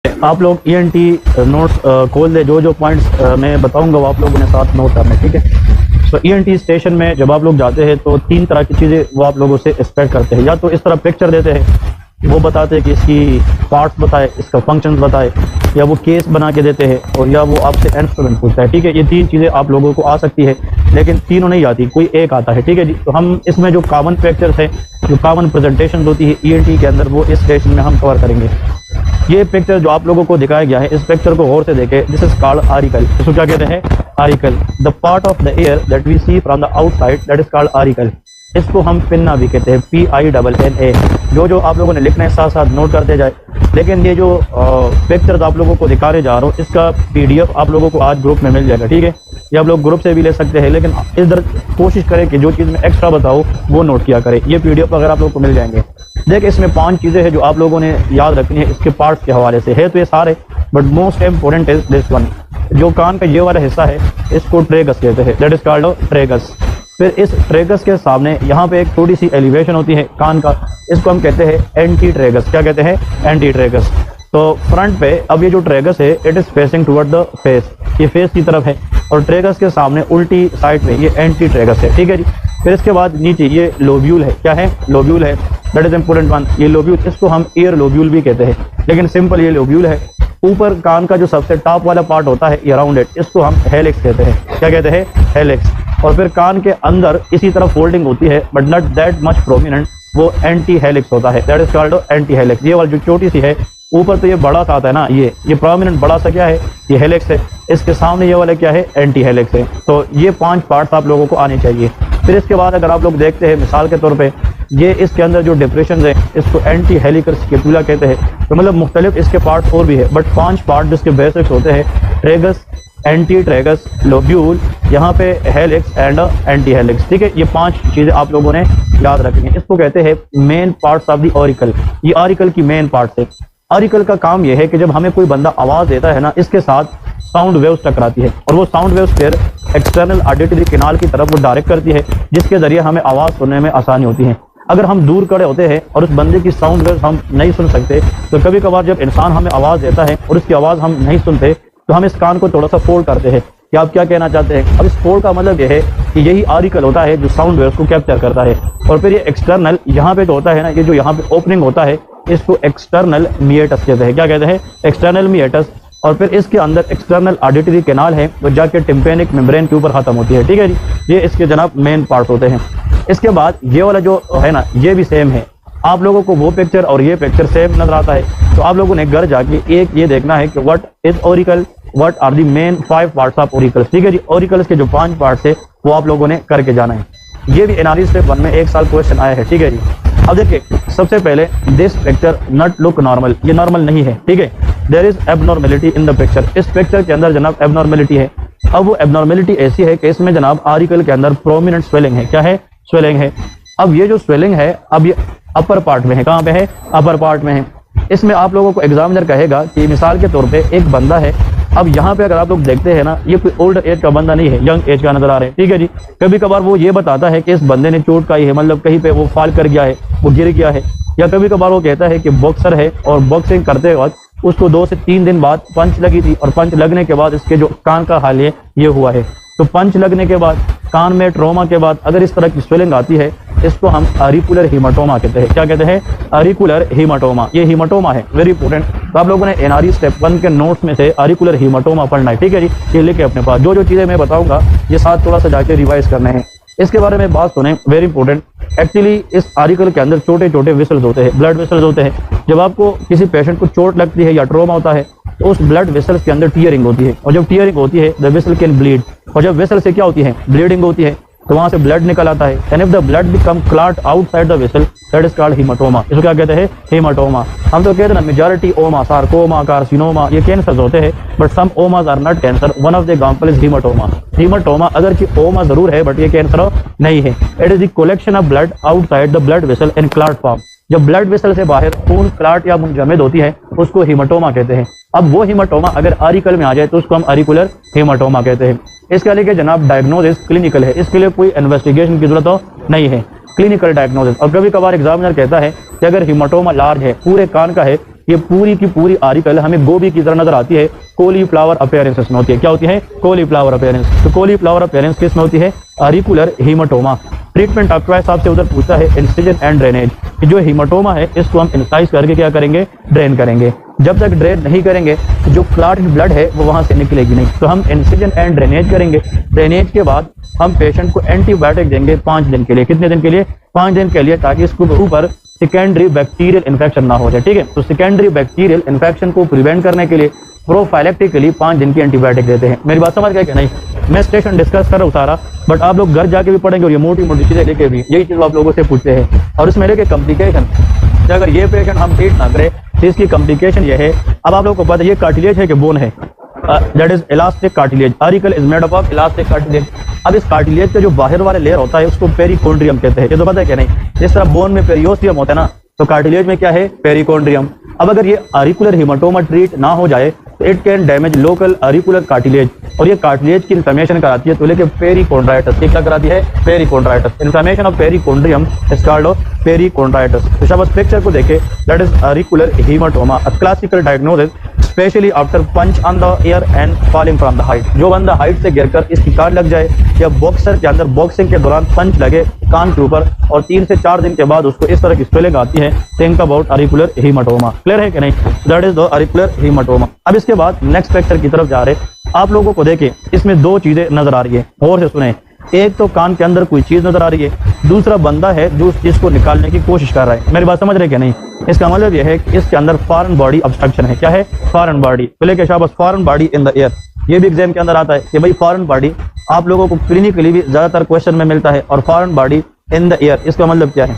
आप लोग ENT notes खोल दे, जो पॉइंट्स मैं बताऊंगा वो आप लोगों ने साथ नोट करना है, ठीक है। तो ENT स्टेशन में जब आप लोग जाते हैं तो 3 तरह की चीज़ें वो आप लोगों से एक्सपेक्ट करते हैं। या तो इस तरह पिक्चर देते हैं, वो बताते हैं कि इसकी पार्ट्स बताए, इसका फंक्शंस बताए, या वो केस बना के देते हैं, और या वो आपसे इंस्ट्रूमेंट पूछता है, ठीक है। ये 3 चीज़ें आप लोगों को आ सकती है, लेकिन तीनों नहीं आती, कोई एक आता है, ठीक है जी। तो हम इसमें जो कॉमन पिक्चर्स है, जो कॉमन प्रेजेंटेशन होती है ENT के अंदर, वो इस सेशन में हम कवर करेंगे। ये पिक्चर जो आप लोगों को दिखाया गया है, इस पिक्चर को गौर से देखें। This is called auricle. इसको क्या कहते हैं? Auricle. The part of the ear that we see from the outside that is called auricle. इसको हम पिन्ना भी कहते हैं, PINNA। जो आप लोगों ने लिखना है साथ साथ नोट करते जाए। लेकिन ये जो पिक्चर्स आप लोगों को दिखाने जा रहा हूँ, इसका PDF आप लोगों को आज ग्रुप में मिल जाएगा, ठीक है। ये आप लोग ग्रुप से भी ले सकते हैं, लेकिन इधर कोशिश करें कि जो चीज़ मैं एक्स्ट्रा बताऊँ वो नोट किया करें। ये PDF अगर आप लोग को मिल जाएंगे। देखिए, इसमें 5 चीज़ें हैं जो आप लोगों ने याद रखनी है इसके पार्ट्स के हवाले से। है तो ये सारे, but most important is this one. जो कान का ये वाला हिस्सा है, इसको ट्रेगस कहते हैं, दैट इज कॉल्ड ट्रेगस। फिर इस ट्रेगस के सामने यहाँ पे एक थोड़ी सी एलिवेशन होती है कान का, इसको हम कहते हैं एंटी ट्रेगस। क्या कहते हैं? Anti tragus. तो फ्रंट पे अब ये जो ट्रेगस है, it is facing toward the face, ये फेस की तरफ है, और ट्रेगस के सामने उल्टी साइड में ये एंटी ट्रेगस है, ठीक है जी। फिर इसके बाद नीचे ये लोब्यूल है। क्या है? लोब्यूल है, दैट इज इंपोर्टेंट वन। ये लोब्यूल, इसको हम ईयर लोब्यूल भी कहते हैं, लेकिन सिंपल ये लोब्यूल है। ऊपर कान का जो सबसे टॉप वाला पार्ट होता है अराउंड इट, इसको हम हेलिक्स कहते हैं। क्या कहते हैं? हेलिक्स। और फिर कान के अंदर इसी तरह फोल्डिंग होती है, but not that much prominent, वो एंटी हेलिक्स होता है, that is called anti helix. ये वाली जो छोटी सी है ऊपर, तो ये बड़ा सा आता है ना, ये प्रोमिनेंट बड़ा सा क्या है? ये हेलिक्स है। इसके सामने ये वाला क्या है? एंटी हेलिक्स है। तो ये 5 पार्ट्स आप लोगों को आने चाहिए। फिर इसके बाद अगर आप लोग देखते हैं, मिसाल के तौर पे ये इसके अंदर जो डिप्रेशन है, इसको एंटी हेलिकल स्कैपुला कहते हैं। तो मतलब मुख्तलिफ इसके पार्ट्स और भी है, बट 5 पार्ट जिसके बेसिक्स होते हैं, ट्रेगस, एंटी ट्रेगस, लोब्यूल, यहाँ पे हेलिक्स एंड एंटी हेलिक्स, ठीक है। ये 5 चीज़ें आप लोगों ने याद रखनी है। इसको कहते हैं main parts of the auricle. ये ऑरिकल की मेन पार्ट्स है। ऑरिकल का काम यह है कि जब हमें कोई बंदा आवाज़ देता है ना, इसके साथ साउंड वेव्स टकराती है, और वो साउंड वेव्स फिर एक्सटर्नल ऑडिटरी कैनाल की तरफ वो डायरेक्ट करती है, जिसके जरिए हमें आवाज़ सुनने में आसानी होती है। अगर हम दूर खड़े होते हैं और उस बंदे की साउंड वेव्स हम नहीं सुन सकते, तो कभी कभार जब इंसान हमें आवाज़ देता है और उसकी आवाज़ हम नहीं सुनते, तो हम इस कान को थोड़ा सा फोल्ड करते हैं कि आप क्या कहना चाहते हैं। अब इस फोल्ड का मतलब यह है कि यही ऑरिकल होता है जो साउंड वेव्स को कैप्चर करता है। और फिर ये एक्सटर्नल यहाँ पे जो होता है ना, ये जो यहाँ पे ओपनिंग होता है, इसको एक्सटर्नल मिएटस कहते हैं। क्या कहते हैं? External meatus. और फिर इसके अंदर एक्सटर्नल ऑडिटरी कैनाल है, वो जाके टिम्पेनिक मेम्ब्रेन के ऊपर खत्म होती है, ठीक है जी। ये इसके जनाब मेन पार्ट होते हैं। इसके बाद ये वाला जो है ना, ये भी सेम है। आप लोगों को वो पिक्चर और ये पिक्चर सेम नजर आता है, तो आप लोगों ने घर जाके एक ये देखना है कि what is auricle, what are the main 5 parts of auricles, ठीक है जी। ऑरिकल्स के जो 5 पार्ट्स है वो आप लोगों ने करके जाना है। ये भी एनालिसिस स्टेप 1 में 1 साल क्वेश्चन आया है, ठीक है जी। अब देखिए, सबसे पहले this picture not look normal, ये नॉर्मल नहीं है, ठीक है। There is abnormality in the picture. इस पिक्चर के अंदर जनाब एबनॉर्मेलिटी है। अब वो एबनॉर्मेलिटी ऐसी है कि इसमें जनाब ऑरिकल के अंदर प्रोमिनेंट स्वेलिंग है। क्या है? स्वेलिंग है। अब ये जो स्वेलिंग है, अब ये अपर पार्ट में है। कहाँ पे है? अपर पार्ट में है। इसमें आप लोगों को एग्जामिनर कहेगा कि मिसाल के तौर पे एक बंदा है। अब यहाँ पे अगर आप लोग देखते हैं ना, ये कोई ओल्ड एज का बंदा नहीं है, यंग एज का नजर आ रहे हैं, ठीक है जी। कभी कभार वो ये बताता है कि इस बंदे ने चोट खाई है, मतलब कहीं पे वो फॉल कर गया है, वो गिर गया है। या कभी कभार वो कहता है कि बॉक्सर है और बॉक्सिंग करते वक्त उसको 2 से 3 दिन बाद पंच लगी थी, और पंच लगने के बाद इसके जो कान का हाल है ये हुआ है। तो पंच लगने के बाद, कान में ट्रॉमा के बाद अगर इस तरह की स्वेलिंग आती है, इसको हम ऑरिकुलर हीमाटोमा कहते हैं। क्या कहते हैं? Auricular haematoma. ये हीमाटोमा है, वेरी इंपॉर्टेंट। तो आप लोगों ने एनआरई स्टेप 1 के नोट्स में से ऑरिकुलर हीमाटोमा पढ़ना है, ठीक है जी। ये लेके अपने पास जो चीज़ें मैं बताऊंगा, ये साथ थोड़ा सा जाके रिवाइज करने हैं। इसके बारे में बात सुने, वेरी इंपॉर्टेंट। एक्चुअली इस ऑरिकल के अंदर छोटे छोटे वेसल्स होते हैं, ब्लड वेसल्स होते हैं। जब आपको किसी पेशेंट को चोट लगती है या ट्रॉमा होता है, तो उस ब्लड वेसल्स के अंदर टीयरिंग होती है, और जब टीयरिंग होती है द वेसल कैन ब्लीड। और जब वेसल से क्या होती है? ब्लीडिंग होती है, तो वहां से ब्लड निकल आता है। And if the blood become clot outside the vessel, that is called haematoma. इसको क्या कहते हैं? हीमाटोमा। हम तो कहते हैं ना, मेजॉरिटी ओमा, सार्कोमा, कार्सिनोमा, ये कैंसर होते हैं, but some omas are not cancer. One of the example is hematoma. Hematoma अगर कि ओमा जरूर है, बट ये कैंसर नहीं है। It is the collection of blood outside the blood vessel in clot form. जब ब्लड वेसल से बाहर खून क्लॉट या मुंजमद होती है, उसको हीमाटोमा कहते हैं। अब वो हीमाटोमा अगर ऑरिकल में आ जाए, तो उसको हम ऑरिकुलर हीमाटोमा कहते हैं। इसके लिए जनाब डायग्नोसिस क्लिनिकल है, इसके लिए कोई इन्वेस्टिगेशन की जरूरत नहीं है, क्लिनिकल डायग्नोसिस। और कभी कभार एग्जामिनर कहता है कि अगर हीमाटोमा लार्ज है, पूरे कान का है, ये पूरी की पूरी आर्टिकल हमें गोभी की तरह नजर आती है, कॉलीफ्लावर अपीयरेंसेस में होती है। क्या होती है? Cauliflower appearance. तो कॉलीफ्लावर अपीयरेंस किस में होती है? Auricular haematoma. ट्रीटमेंट आपके पास आपसे उधर पूछा है इंसिजन एंड ड्रेनेज। जो हीमाटोमा है इसको हम इंसाइज करके क्या करेंगे? ड्रेन करेंगे। जब तक ड्रेन नहीं करेंगे तो जो क्लॉटेड ब्लड है वो वहां से निकलेगी नहीं। तो हम इंसिजन एंड ड्रेनेज करेंगे। ड्रेनेज के बाद हम पेशेंट को एंटीबायोटिक देंगे 5 दिन के लिए। कितने दिन के लिए? 5 दिन के लिए, ताकि इसके ऊपर सेकेंडरी बैक्टीरियल इन्फेक्शन ना हो जाए। ठीक है, तो सेकेंडरी बैक्टीरियल इन्फेक्शन को प्रिवेंट करने के लिए प्रोफाइलेक्टिकली 5 दिन की एंटीबायोटिक देते हैं। मेरी बात समझ गए कि नहीं? मैं स्टेशन डिस्कस कर रहा हूँ सारा, बट आप लोग घर जाके भी पढ़ेंगे और ये मोटी मोटी चीजें लेके भी यही चीज आप लोगों से पूछते हैं। और इसमें लेके कॉम्प्लिकेशन, अगर ये पेशेंट हम ट्रीट ना करें तो इसकी कॉम्प्लिकेशन ये है। अब आप लोगों को पता है ये कार्टिलेज है कि बोन है? That is elastic cartilage. Article is made up of elastic cartilage. अब इस कार्टिलेज के जो बाहर वाले लेयर होता है उसको पेरिकोन्ड्रियम कहते हैं। ये तो पता है क्या नहीं? जिस तरह बोन में पेरियोस्टियम होता है ना, तो कार्टिलेज में क्या है? पेरिकोन्ड्रियम। अब अगर ये ऑरिकुलर हीमाटोमा ट्रीट ना हो जाए तो it can damage local auricular cartilage, और ये कार्टिलेज की इन्फ्लेमेशन कराती है, तो लेके पेरिकोन्ड्राइटिस। क्या कराती है? Perichondritis. Inflammation of perichondrium is called perichondritis. तो शाबाश, पिक्चर को देखे, that is auricular haematoma, a classical diagnosis specially after punch on the ear and falling from the height. जो बंदा हाइट से गिरकर इसकी काट लग जाए, या बॉक्सर के अंदर बॉक्सिंग के दौरान पंच लगे कान के ऊपर और 3 से 4 दिन के बाद उसको इस तरह की स्वेलिंग आती है, think about auricular haematoma. Clear है कि नहीं? That is the auricular haematoma. अब इसके बाद नेक्स्ट पिक्चर की तरफ जा रहे, आप लोगों को देखें, इसमें 2 चीजें नजर आ रही है, और से सुने। एक तो कान के अंदर कोई चीज नजर आ रही है, दूसरा बंदा है जो उस चीज को निकालने की कोशिश कर रहा है। मेरी बात समझ रहे क्या नहीं? इसका मतलब यह है कि इसके अंदर फॉरेन बॉडी ऑब्स्ट्रक्शन है। क्या है? Foreign body. बोले के शाबाश, foreign body in the air. ये भी एग्जाम के अंदर आता है कि भाई फॉरेन बॉडी आप लोगों को क्लिनिकली भी ज्यादातर क्वेश्चन में मिलता है, और foreign body in the air इसका मतलब क्या है?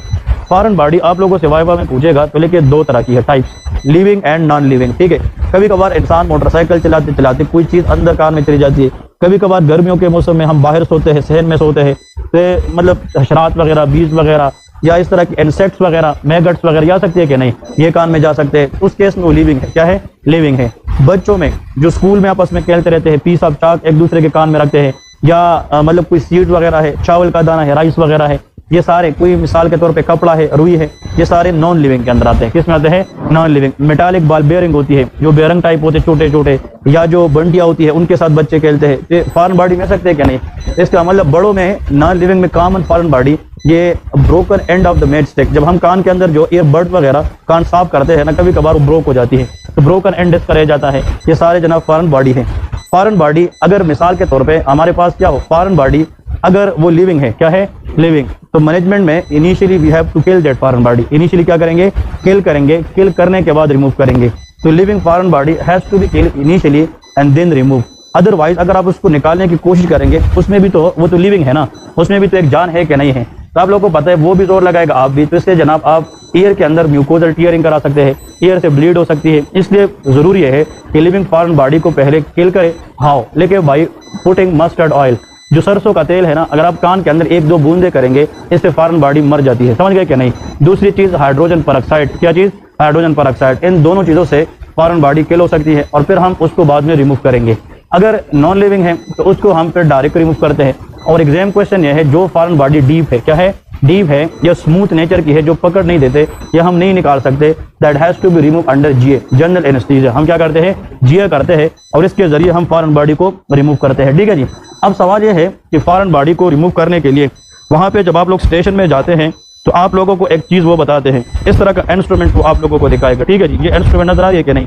फॉरेन बॉडी आप लोगों से वाइवा में पूछेगा तो लेके 2 तरह की है, types, living and non living. ठीक है, कभी कभार इंसान मोटरसाइकिल चलाते चलाते कोई चीज अंदर कान में चली जाती है। कभी कभार गर्मियों के मौसम में हम बाहर सोते हैं, सहन में सोते हैं, तो मतलब हशरात वगैरह, बीज वगैरह, या इस तरह के इंसेक्ट्स वगैरह, मैगट्स वगैरह जा सकती है कि नहीं? ये कान में जा सकते हैं। उस केस में वो लिविंग है। क्या है? लिविंग है। बच्चों में जो स्कूल में आपस में खेलते रहते हैं, पीस ऑफ चाक एक दूसरे के कान में रखते हैं, या मतलब कोई सीड वगैरह है, चावल का दाना है, राइस वगैरह है, ये सारे, कोई मिसाल के तौर पे कपड़ा है, रुई है, ये सारे नॉन लिविंग के अंदर आते हैं। किस में आते हैं? Non living. Metallic ball bearing होती है, जो बेयरिंग टाइप होते हैं छोटे छोटे, या जो बंटिया होती है उनके साथ बच्चे खेलते हैं, ये फॉरेन बॉडी में सकते हैं क्या नहीं? इसका मतलब बड़ों में नॉन लिविंग में कॉमन फॉरेन बॉडी, ये broken end of the match stick. जब हम कान के अंदर जो ईयरबड वगैरह कान साफ करते हैं ना, कभी कभार वो ब्रोक हो जाती है, तो ब्रोकन एंड इसका रह जाता है। ये सारे जनाब फॉरेन बॉडी है। फॉरेन बॉडी अगर मिसाल के तौर पे हमारे पास क्या हो, फॉरेन बॉडी अगर वो लिविंग है, क्या है? लिविंग, तो मैनेजमेंट में initially we have to kill that foreign body. Initially क्या करेंगे? किल करेंगे। किल करने के बाद रिमूव करेंगे। तो living foreign body has to be kill initially and then remove. Otherwise अगर आप उसको निकालने की कोशिश करेंगे, उसमें भी तो वो तो लिविंग है ना, उसमें भी तो एक जान है कि नहीं है? तो आप लोगों को पता है वो भी जोर लगाएगा, आप भी। तो इसलिए जनाब आप ईयर के अंदर म्यूकोजल टीयरिंग करा सकते हैं, ईयर से ब्लीड हो सकती है। इसलिए जरूरी है कि लिविंग फॉरेन बॉडी को पहले किल करें। हाउ? लेके भाई पुटिंग मस्टर्ड ऑयल, जो सरसों का तेल है ना, अगर आप कान के अंदर 1-2 बूंदे करेंगे, इससे फॉरेन बॉडी मर जाती है। समझ गए क्या नहीं? दूसरी चीज हाइड्रोजन परऑक्साइड। क्या चीज? Hydrogen peroxide. इन दोनों चीजों से फॉरेन बॉडी किल हो सकती है, और फिर हम उसको बाद में रिमूव करेंगे। अगर नॉन लिविंग है तो उसको हम फिर डायरेक्ट रिमूव करते हैं। और एग्जाम क्वेश्चन ये है, जो फॉरेन बॉडी डीप है, क्या है? डीप है, या स्मूथ नेचर की है, जो पकड़ नहीं देते या हम नहीं निकाल सकते, that has to be remove under GA, general anaesthesia. हम क्या करते हैं? जीए करते हैं, और इसके जरिए हम फॉरेन बॉडी को रिमूव करते हैं। ठीक है जी। अब सवाल ये है कि फॉरेन बॉडी को रिमूव करने के लिए वहां पे जब आप लोग स्टेशन में जाते हैं तो आप लोगों को एक चीज वो बताते हैं, इस तरह का इंस्ट्रूमेंट वो आप लोगों को दिखाएगा। ठीक है जी। ये इंस्ट्रूमेंट नजर आ रही है कि नहीं?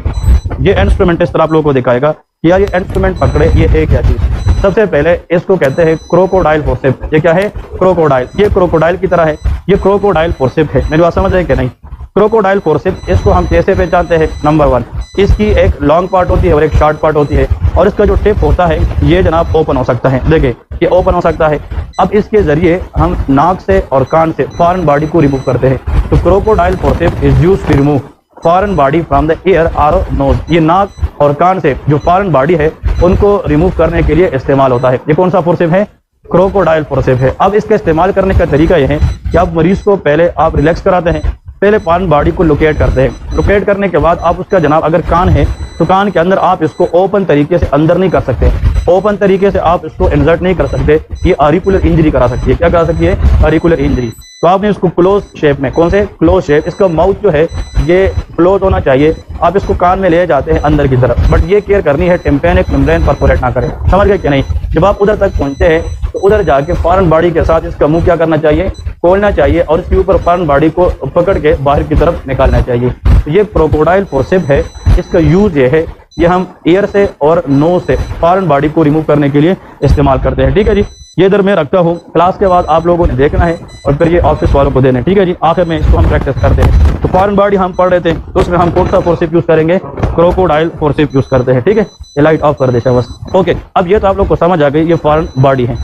ये इंस्ट्रूमेंट इस तरह आप लोगों को दिखाएगा कि यार ये इंस्ट्रूमेंट पकड़े, ये है क्या चीज? सबसे पहले इसको कहते हैं क्रोकोडाइल फोर्सेप्स। ये क्या है? क्रोकोडाइल। ये क्रोकोडाइल की तरह है, ये क्रोकोडाइल फोर्सेप्स है। मेरी बात समझ रहे हैं कि नहीं? क्रोकोडाइल फोर्सेप्स, इसको हम कैसे पहचानते हैं? नंबर 1, इसकी एक लॉन्ग पार्ट होती है और एक शॉर्ट पार्ट होती है, और इसका जो टिप होता है ये जनाब ओपन हो सकता है। देखिए ये ओपन हो सकता है। अब इसके जरिए हम नाक से और कान से फॉरेन बॉडी को रिमूव करते हैं। तो crocodile forceps is used to remove foreign body from the ear और नोज। ये नाक और कान से जो फॉरेन बॉडी है उनको रिमूव करने के लिए इस्तेमाल होता है। ये कौन सा फोर्सेप है? क्रोकोडाइल फोर्सेप है। अब इसका इस्तेमाल करने का तरीका यह है कि आप मरीज को पहले आप रिलैक्स कराते हैं, पहले फॉरेन बॉडी को लोकेट करते हैं। लोकेट करने के बाद आप उसका जनाब अगर कान है तो कान के अंदर आप इसको ओपन तरीके से अंदर नहीं कर सकते, ओपन तरीके से आप इसको इंसर्ट नहीं कर सकते। ये ऑरिकुलर इंजरी करा सकती है। क्या करा सकती है? Auricular injury. तो आपने इसको क्लोज शेप में, कौन से क्लोज शेप, इसका माउथ जो है ये क्लोज होना चाहिए। आप इसको कान में ले जाते हैं अंदर की तरफ, बट ये केयर करनी है टिम्पैनिक मेम्ब्रेन परफोरेट ना करें। समझ गए कि नहीं? जब आप उधर तक पहुंचते हैं तो उधर जाके फॉरेन बॉडी के साथ इसका मुंह क्या करना चाहिए, खोलना चाहिए और इसके ऊपर फॉरेन बॉडी को पकड़ के बाहर की तरफ निकालना चाहिए। तो ये क्रोकोडाइल फोर्सेप्स है, इसका यूज ये है, ये हम एयर से और नोज से फॉरेन बॉडी को रिमूव करने के लिए इस्तेमाल करते हैं। ठीक है जी, ये इधर मैं रखता हूँ, क्लास के बाद आप लोगों ने देखना है और फिर ये ऑफिस वालों को देना है। ठीक है जी, आखिर में इसको हम प्रैक्टिस करते हैं। तो फॉरेन बॉडी हम पढ़ रहे थे, तो उसमें हम कौन सा फोर्सेप यूज करेंगे, क्रोकोडाइल फोर्सेप यूज करते हैं। ठीक है, ये लाइट ऑफ कर देता है बस। ओके, अब ये तो आप लोग को समझ आ गई, ये फॉरेन बॉडी है।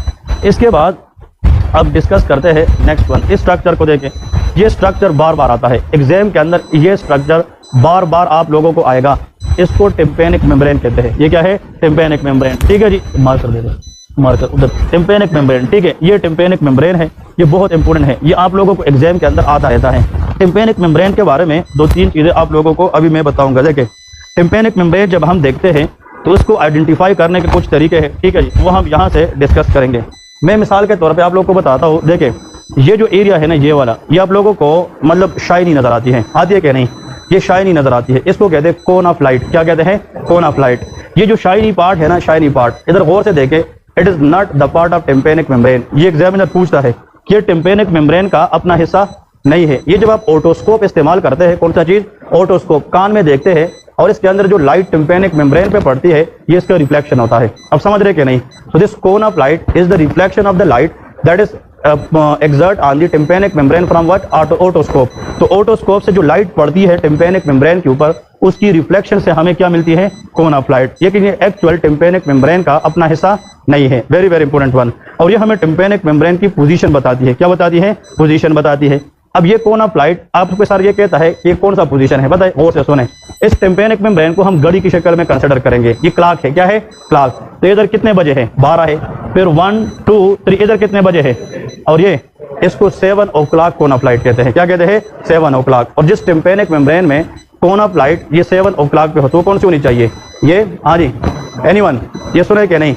इसके बाद अब डिस्कस करते हैं नेक्स्ट वन। इस स्ट्रक्चर को देखें, ये स्ट्रक्चर बार बार आता है एग्जाम के अंदर, ये स्ट्रक्चर बार बार आप लोगों को आएगा। इसको टिम्पैनिक मेम्ब्रेन कहते हैं। ये क्या है, टिम्पैनिक मेम्ब्रेन। ठीक है जी, मार्क कर दे दो, मार्कर उधर, टिम्पैनिक मेम्ब्रेन। ठीक है, ये टिम्पैनिक मेम्ब्रेन है, ये बहुत इंपॉर्टेंट है, ये आप लोगों को एग्जाम के अंदर आता रहता है। टिम्पैनिक मेम्ब्रेन के बारे में 2-3 चीजें आप लोगों को अभी मैं बताऊंगा। देखिए, टिम्पैनिक मेम्ब्रेन जब हम देखते हैं तो उसको आइडेंटिफाई करने के कुछ तरीके हैं। ठीक है जी, वो हम यहाँ से डिस्कस करेंगे। मैं मिसाल के तौर पे आप लोग को बताता हूँ। देखिए, ये जो एरिया है ना, ये वाला, ये आप लोगों को मतलब शाइनी नजर आती है, आती है क्या नहीं, ये शाइनी नजर आती है, इसको कहते हैं कोन ऑफ लाइट। क्या कहते हैं, कोन ऑफ लाइट। ये जो शाइनी पार्ट है ना, शाइनी पार्ट, इधर गौर से देखे, it is not the part of tympanic membrane. ये एग्जामिनर पूछता है कि ये टिम्पैनिक मेम्ब्रेन का अपना हिस्सा नहीं है। ये जब आप ओटोस्कोप इस्तेमाल करते हैं, कौन सा चीज, ओटोस्कोप, कान में देखते हैं और इसके अंदर जो लाइट टिम्पैनिक मेम्ब्रेन पे पड़ती है, ये इसका रिफ्लेक्शन होता है। अब समझ रहे कि नहीं? So this cone of light is the reflection of the light that is exert on the tympanic membrane from what, otoscope। तो ओटोस्कोप से जो लाइट पड़ती है टिम्पैनिक मेम्ब्रेन के ऊपर, उसकी रिफ्लेक्शन से हमें क्या मिलती है, कोन ऑफ लाइट। लेकिन ये एक्चुअल टिम्पैनिक मेम्ब्रेन का अपना हिस्सा नहीं है। Very very important one. और ये हमें टिम्पैनिक मेम्ब्रेन की पोजीशन बताती है। क्या बताती है, पोजीशन बताती है। अब ये कोन ऑफ लाइट आपके साथ ये कहता है कि ये कौन सा पोजीशन है, बताइए, गौर से सुने। इस टिम्पैनिक मेम्ब्रेन को हम घड़ी की शक्ल में कंसिडर करेंगे। ये क्लॉक है, क्या है, क्लॉक। तो इधर कितने बजे है, 12 है, फिर 1 2 3, इधर कितने बजे है, और ये इसको 7 o'clock कोन ऑफ लाइट कहते हैं। क्या कहते हैं, 7 o'clock। और जिस टिम्पैनिक मेम्ब्रेन में कोन ऑफ लाइट ये 7 o'clock पे हो, तो कौन सी होनी चाहिए, ये, हाँ जी, एनीवन, ये सुने क्या नहीं?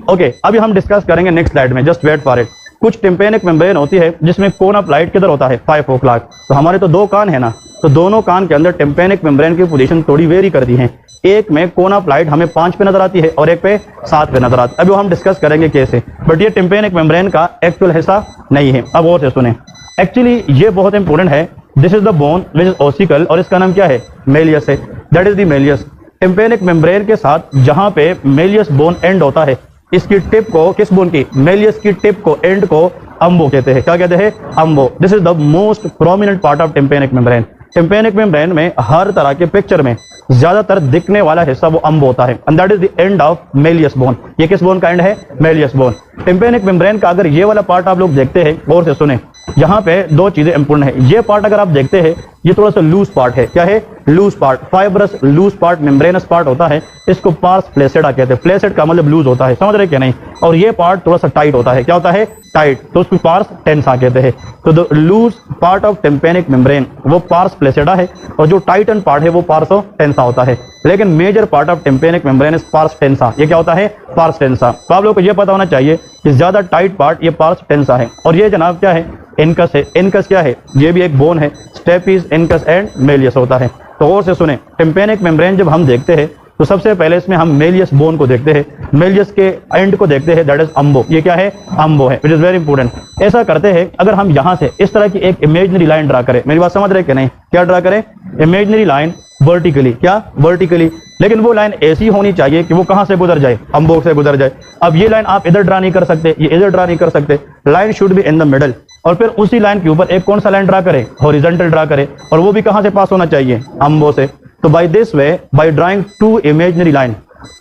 ओके, अभी हम डिस्कस करेंगे नेक्स्ट स्लाइड में, जस्ट वेट फॉर इट। कुछ टिम्पैनिक मेम्ब्रेन होती है जिसमें कोन ऑफ लाइट किधर होता है, 5 o'clock। तो हमारे तो 2 कान है ना, तो दोनों कान के अंदर टिम्पैनिक मेम्ब्रेन की पोजीशन थोड़ी वेरी करती है। एक में कोन ऑफ लाइट हमें 5 पे नजर आती है और एक पे 7 पे नजर आती है। अभी हम डिस्कस करेंगे कैसे, बट ये टिम्पैनिक मेम्ब्रेन का एक्चुअल हिस्सा नहीं है। अब और से सुने, एक्चुअली ये बहुत इंपॉर्टेंट है। This is the bone which is ossicle, और इसका नाम क्या है, मेलियस है। That is the malleus. Tympanic membrane के साथ जहां पे मेलियस बोन एंड होता है, इसकी टिप को, किस बोन की, मेलियस की टिप को, एंड को अम्बो कहते हैं। क्या कहते हैं, umbo. This is the most prominent part of tympanic membrane. Tympanic membrane में हर तरह के पिक्चर में ज्यादातर दिखने वाला हिस्सा वो अम्ब होता है, and that is the end of Méliès bone. ये किस बोन का एंड है, मेलियस बोन। टिम्पैनिक मेम्ब्रेन का अगर ये वाला पार्ट आप लोग देखते हैं, गौर से सुने, यहाँ पे 2 चीजें इंपॉर्टेंट है। ये पार्ट अगर आप देखते हैं, ये थोड़ा सा लूज पार्ट है। क्या है, loose part, fibrous loose part, membranous part होता है। इसको पार्स फ्लैसिडा कहते हैं। फ्लैसिड का मतलब लूज होता है, समझ रहे क्या नहीं? और ये पार्ट थोड़ा सा टाइट होता है। क्या होता है, टाइट, तो उसको पार्स टेंसा कहते हैं। तो the loose part of tympanic membrane वो पार्स फ्लैसिडा है, और जो टाइटन पार्ट है वो पार्सो टेंसा होता है। लेकिन major part of tympanic membrane is pars tensa. ये क्या होता है, पार्स टेंसा। तो आप लोग को ये पता होना चाहिए कि ज्यादा टाइट पार्ट ये पार्स टेंसा है। और ये जनाब क्या है, इनकस है। इनकस क्या है, ये भी एक बोन है। स्टेपिस, इनकस एंड मेलियस होता है। तो गौर से सुने, टिम्पैनिक मेम्ब्रेन जब हम देखते हैं तो सबसे पहले इसमें हम मेलियस बोन को देखते हैं, मेलियस के एंड को देखते हैं, दैट इज अम्बो। ये क्या है, अम्बो है, विच इज वेरी इंपॉर्टेंट। ऐसा करते हैं, अगर हम यहाँ से इस तरह की एक इमेजिनरी लाइन ड्रा करें, मेरी बात समझ रहे कि नहीं, क्या ड्रा करें, इमेजिनरी लाइन वर्टिकली। क्या, वर्टिकली। लेकिन वो लाइन ऐसी होनी चाहिए कि वो कहां से गुजर जाए, अम्बो से गुजर जाए। अब ये लाइन आप इधर ड्रा नहीं कर सकते, ये इधर ड्रा नहीं कर सकते, line should be in the middle. और फिर उसी लाइन के ऊपर एक कौन सा लाइन ड्रा करें, हॉरिजॉन्टल ड्रा करें, और वो भी कहां से पास होना चाहिए, अम्बो से। तो by this way, by drawing 2 imaginary line,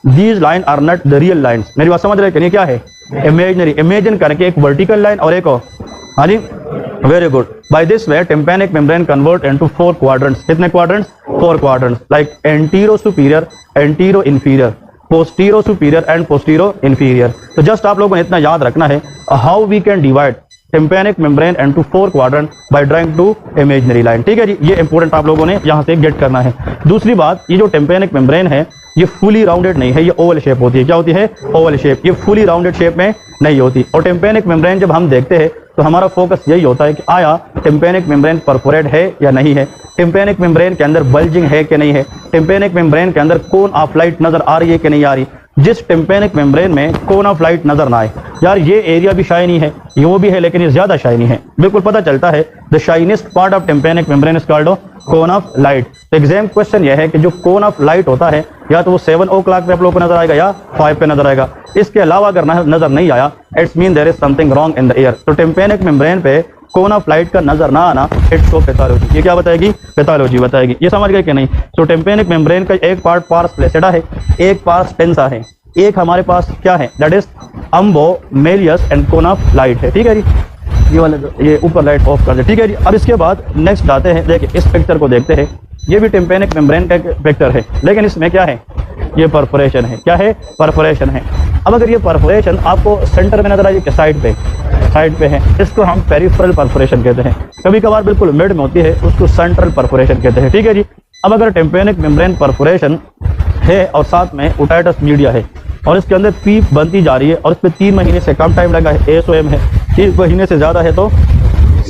these line are not the real lines. मेरी बात समझ रहे हैं, क्या है, इमेजिनरी। इमेजिन करके एक वर्टिकल लाइन और एक, हाँ जी, very good. By this way tympanic membrane convert into 4 quadrants. कितने quadrants, 4 quadrants, like antero superior, antero inferior, postero superior and postero inferior. तो जस्ट आप लोगों ने इतना याद रखना है, how we can divide tympanic membrane into 4 quadrant by drawing 2 imaginary line. ठीक है जी, ये इंपॉर्टेंट आप लोगों ने यहाँ से गेट करना है। दूसरी बात, ये जो टिम्पैनिक मेम्ब्रेन है, ये फुली राउंडेड नहीं है, ये ओवल शेप होती है। क्या होती है, ओवल शेप। ये फुली राउंडेड शेप में नहीं होती। और टिम्पेनिक मेम्ब्रेन जब हम देखते हैं तो हमारा फोकस यही होता है कि आया टिम्पेनिक मेम्ब्रेन परफोरेट है या नहीं है, टिम्पेनिक मेम्ब्रेन के अंदर बल्जिंग है कि नहीं है, टिम्पेनिक मेम्ब्रेन के अंदर कोन ऑफ लाइट नजर आ रही है कि नहीं आ रही। जिस टिम्पेनिक मेम्ब्रेन में कोन ऑफ लाइट नजर ना आए, यार ये एरिया भी शाइनी है, ये भी है, लेकिन ये ज्यादा शाइनी है, बिल्कुल पता चलता है the shiniest part of tympanic membrane is called cone of light. तो एग्जाम क्वेश्चन यह है कि जो कोन ऑफ लाइट होता है या तो वो 7 o'clock पे आप लोगों को नजर आएगा या 5 पे नजर आएगा। इसके अलावा अगर नजर नहीं आया, it's mean there is something wrong in the ear. तो टिम्पेनिक मेम्ब्रेन पे कोन ऑफ लाइट का नजर ना आना इट शो पैथोलॉजी। ये क्या बताएगी? पैथोलॉजी बताएगी। ये समझ गए कि नहीं? तो टिम्पेनिक मेम्ब्रेन का एक पार्ट पार्स प्लेसिडा है, एक पार्स टेंसा है, एक हमारे पास क्या है, that is umbo malleus and cone of light है। ठीक है जी, ये वाले ये ऊपर लाइट ऑफ कर दे। ठीक है जी, अब इसके बाद नेक्स्ट आते हैं, देखिए इस पिक्चर को देखते हैं। ये भी टिम्पेनिक मेम्ब्रेन का पिक्चर है, लेकिन इसमें क्या है, ये परफोरेशन है। क्या है? परफोरेशन है। अब अगर ये परफोरेशन आपको सेंटर में नजर आए कि साइड पे है, इसको हम पेरिफेरल परफोरेशन कहते हैं। कभी कभार बिल्कुल मिड में होती है, उसको सेंट्रल परफोरेशन कहते हैं। ठीक है जी, अब अगर टिम्पेनिक मेम्ब्रेन परफोरेशन है और साथ में ओटाइटस मीडिया है और इसके अंदर पीप बनती जा रही है और इस पर 3 महीने से कम टाइम लगा है, ASOM है, 3 महीने से ज्यादा है तो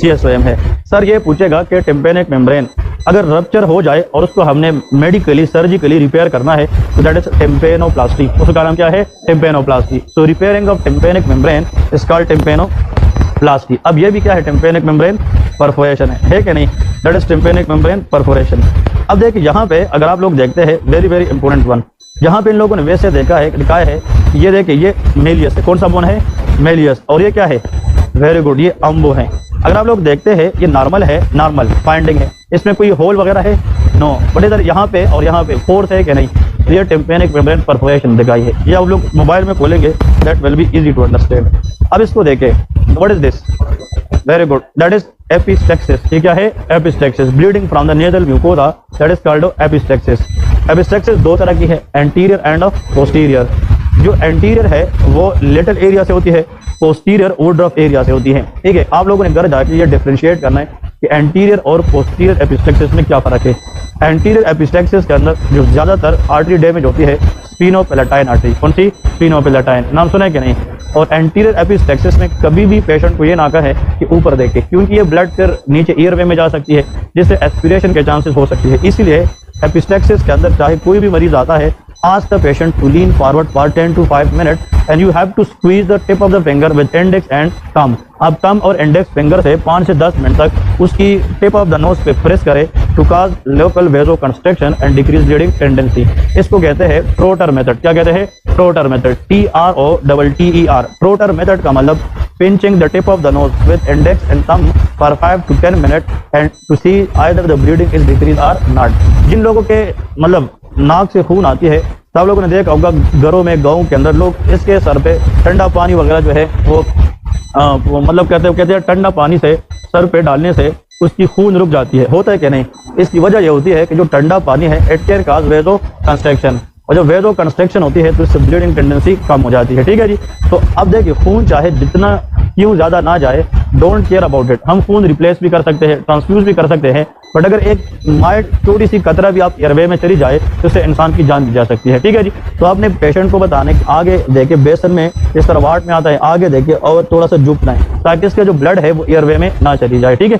CSOM है। सर ये पूछेगा कि टिम्पेनिक मेम्ब्रेन अगर रप्चर हो जाए और उसको हमने मेडिकली सर्जिकली रिपेयर करना है तो दैट इज टिम्पेनोप्लास्टी। उसका नाम क्या है? Tympanoplasty. So repairing of tympanic membrane is called tympanoplasty. अब ये भी क्या है? टिम्पेनिक मेम्ब्रेन परफोरेशन है कि नहीं? That is tympanic membrane perforation. अब देखिए यहाँ पे अगर आप लोग देखते हैं, वेरी वेरी इंपॉर्टेंट वन, यहाँ पे इन लोगों ने वैसे दिखाया है, ये देखिए ये मेलियस है। कौन सा बोन है? मेलियस। और ये क्या है? वेरी गुड, ये अम्बो है। अगर आप लोग देखते हैं ये नॉर्मल है, नॉर्मल फाइंडिंग है, इसमें कोई होल वगैरह है? नो। बट इधर यहाँ पे और यहाँ पे फोर्स है कि नहीं? ये टिम्पेनिक मेम्ब्रेन परफोरेशन दिखाई है। ये आप लोग मोबाइल में खोलेंगे, that will be easy to understand. अब इसको देखें, what is this? Very good, that is epistaxis. ये क्या है? Epistaxis, bleeding from the nasal mucosa, that is called epistaxis. Epistaxis 2 तरह की है, एंटीरियर एंड पोस्टीरियर। जो एंटीरियर है वो लिटल एरिया से होती है, पोस्टीरियर वुडरफ एरिया से होती है। ठीक है, आप लोगों ने घर जाके ये डिफरेंशिएट करना है कि एंटीरियर और पोस्टीरियर एपिस्टेक्सिस में क्या फर्क है। एंटीरियर एपिस्टेक्सिस के अंदर जो ज्यादातर आर्टरी डैमेज होती है स्पिनोपेलेटाइन आर्टरी। कौन सी? स्पिनोपेलेटाइन, नाम सुना है कि नहीं? और एंटीरियर एपिस्टेक्सिस में कभी भी पेशेंट को ये ना कहे कि ऊपर देखे, क्योंकि ये ब्लड फिर नीचे ईयरवे में जा सकती है, जिससे एस्पिरेशन के चांसेस हो सकती है। इसलिए एपिस्टेक्सिस के अंदर चाहे कोई भी मरीज आता है, ask the patient to lean forward for 10 to 5 minutes and you have to squeeze the tip of the finger with index and thumb। आप थंब और इंडेक्स फिंगर से 5 से 10 मिनट तक उसकी टिप ऑफ द नोज पे press करें to cause local vasoconstriction and decrease bleeding tendency. इसको कहते हैं ट्रोटर मेथड। क्या कहते हैं? Trotter method, TROTTER। Trotter method का मतलब pinching the tip of the nose with index and thumb for 5 to 10 minutes and to see either the bleeding is decreased or not। जिन लोगों के मतलब नाक से खून आती है, सब लोगों ने देखा होगा घरों में, गाँव के अंदर लोग इसके सर पे ठंडा पानी वगैरह जो है वो मतलब कहते हैं ठंडा पानी से सर पे डालने से उसकी खून रुक जाती है। होता है कि नहीं? इसकी वजह यह होती है कि जो ठंडा पानी है इट कैन कॉज वेजो कंस्ट्रक्शन, और जब वेजो कंस्ट्रक्शन होती है तो इससे ब्लीडिंग टेंडेंसी कम हो जाती है। ठीक है जी, तो अब देखिए खून चाहे जितना क्यों ज्यादा ना जाए, डोंट केयर अबाउट इट। हम खून रिप्लेस भी कर सकते हैं, ट्रांसफ्यूज भी कर सकते हैं, बट अगर एक माइल्ड छोटी सी कतरा भी आप एयरवे में चली जाए तो उससे इंसान की जान भी जा सकती है। ठीक है जी, तो आपने पेशेंट को बताने कि आगे देखे बेसन में इस तरह वाट में आता है, आगे देखे और थोड़ा सा झुकना है ताकि इसका जो ब्लड है वो एयरवे में ना चली जाए। ठीक है,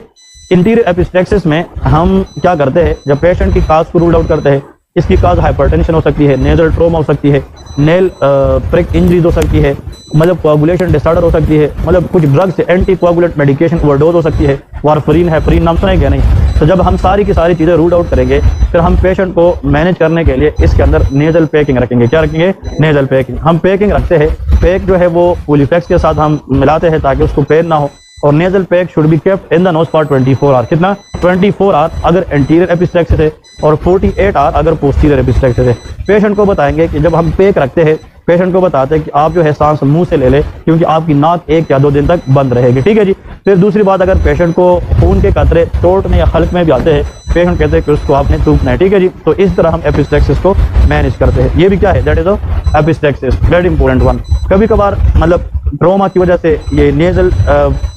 इंटीरियर एपिस्टेक्सिस में हम क्या करते हैं, जब पेशेंट की काज को रूल आउट करते हैं, इसकी काज हाइपरटेंशन हो सकती है, नेजल ट्रोमा हो सकती है, नेल प्रिक इंजरीज हो सकती है, मतलब कोआगुलेशन डिसऑर्डर हो सकती है, मतलब कुछ ड्रग्स से एंटी कोआगुलेट मेडिकेशन ओवरडोज हो सकती है, वारफरीन हेपरीन नाम सुना है क्या? नहीं। तो जब हम सारी की सारी चीज़ें रूल आउट करेंगे, फिर हम पेशेंट को मैनेज करने के लिए इसके अंदर नेजल पैकिंग रखेंगे। क्या रखेंगे? Nasal packing. हम पैकिंग रखते हैं, पैक जो है वो पुलिफेक्स के साथ हम मिलाते हैं ताकि उसको पेन ना हो, और nasal pack should be kept in the nose for 24 hour. कितना? 24 आवर अगर एंटीरियर एपिस्टेक्सिस है और 48 आवर अगर पोस्टीरियर एपिस्टेक्सिस है। पेशेंट को बताएंगे कि जब हम पैक रखते हैं, पेशेंट को बताते हैं कि आप जो है सांस मुंह से ले ले, क्योंकि आपकी नाक 1 या 2 दिन तक बंद रहेगी। ठीक है जी। फिर दूसरी बात, अगर पेशेंट को खून के कतरे चोट में या हल्क में भी आते हैं, पेशेंट कहते हैं कि उसको आपने थूकना है। ठीक है जी, तो इस तरह हम एपिस्टेक्सिस को मैनेज करते हैं। ये भी क्या है? That is epistaxis, very important one. कभी कभार मतलब ट्रोमा की वजह से ये नेजल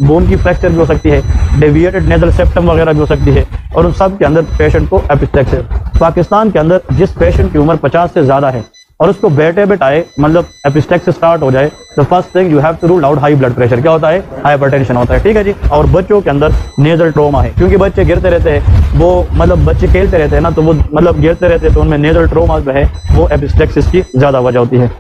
बोन की फ्रैक्चर भी हो सकती है, डेविएटेड नेजल सेप्टम वगैरह भी हो सकती है, और उन सब के अंदर पेशेंट को एपिस्टेक्सिस। पाकिस्तान के अंदर जिस पेशेंट की उम्र 50 से ज़्यादा है और उसको बैठे बैठाए मतलब एपिस्टेक्स से स्टार्ट हो जाए, तो first thing you have to rule out high blood pressure. क्या होता है? हाइपरटेंशन होता है, ठीक है जी। और बच्चों के अंदर नेजल ट्रोमा है, क्योंकि बच्चे गिरते रहते हैं, वो मतलब बच्चे खेलते रहते हैं ना, तो वो मतलब गिरते रहते हैं, तो उनमें नेजल ट्रोमा जो है वो एपिस्टेक्सिस की ज्यादा वजह होती है।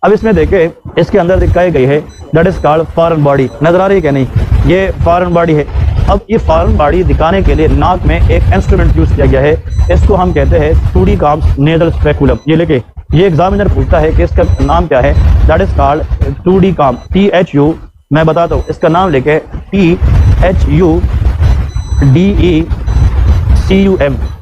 अब इसमें देखे इसके अंदर दिखाई गई है that is called foreign body. नजर आ रही है क्या? नहीं, ये फॉरेन बॉडी है। अब ये फॉरेन बॉडी दिखाने के लिए नाक में एक इंस्ट्रूमेंट यूज किया गया है, इसको हम कहते हैं टूडीकॉम्स नेजल स्पेकुलम। ये लेके ये एग्जामिनर पूछता है कि इसका नाम क्या है, दैट इज कॉल्ड टूडीकॉम, THU, मैं बताता हूँ इसका नाम लेके, THUDECUM,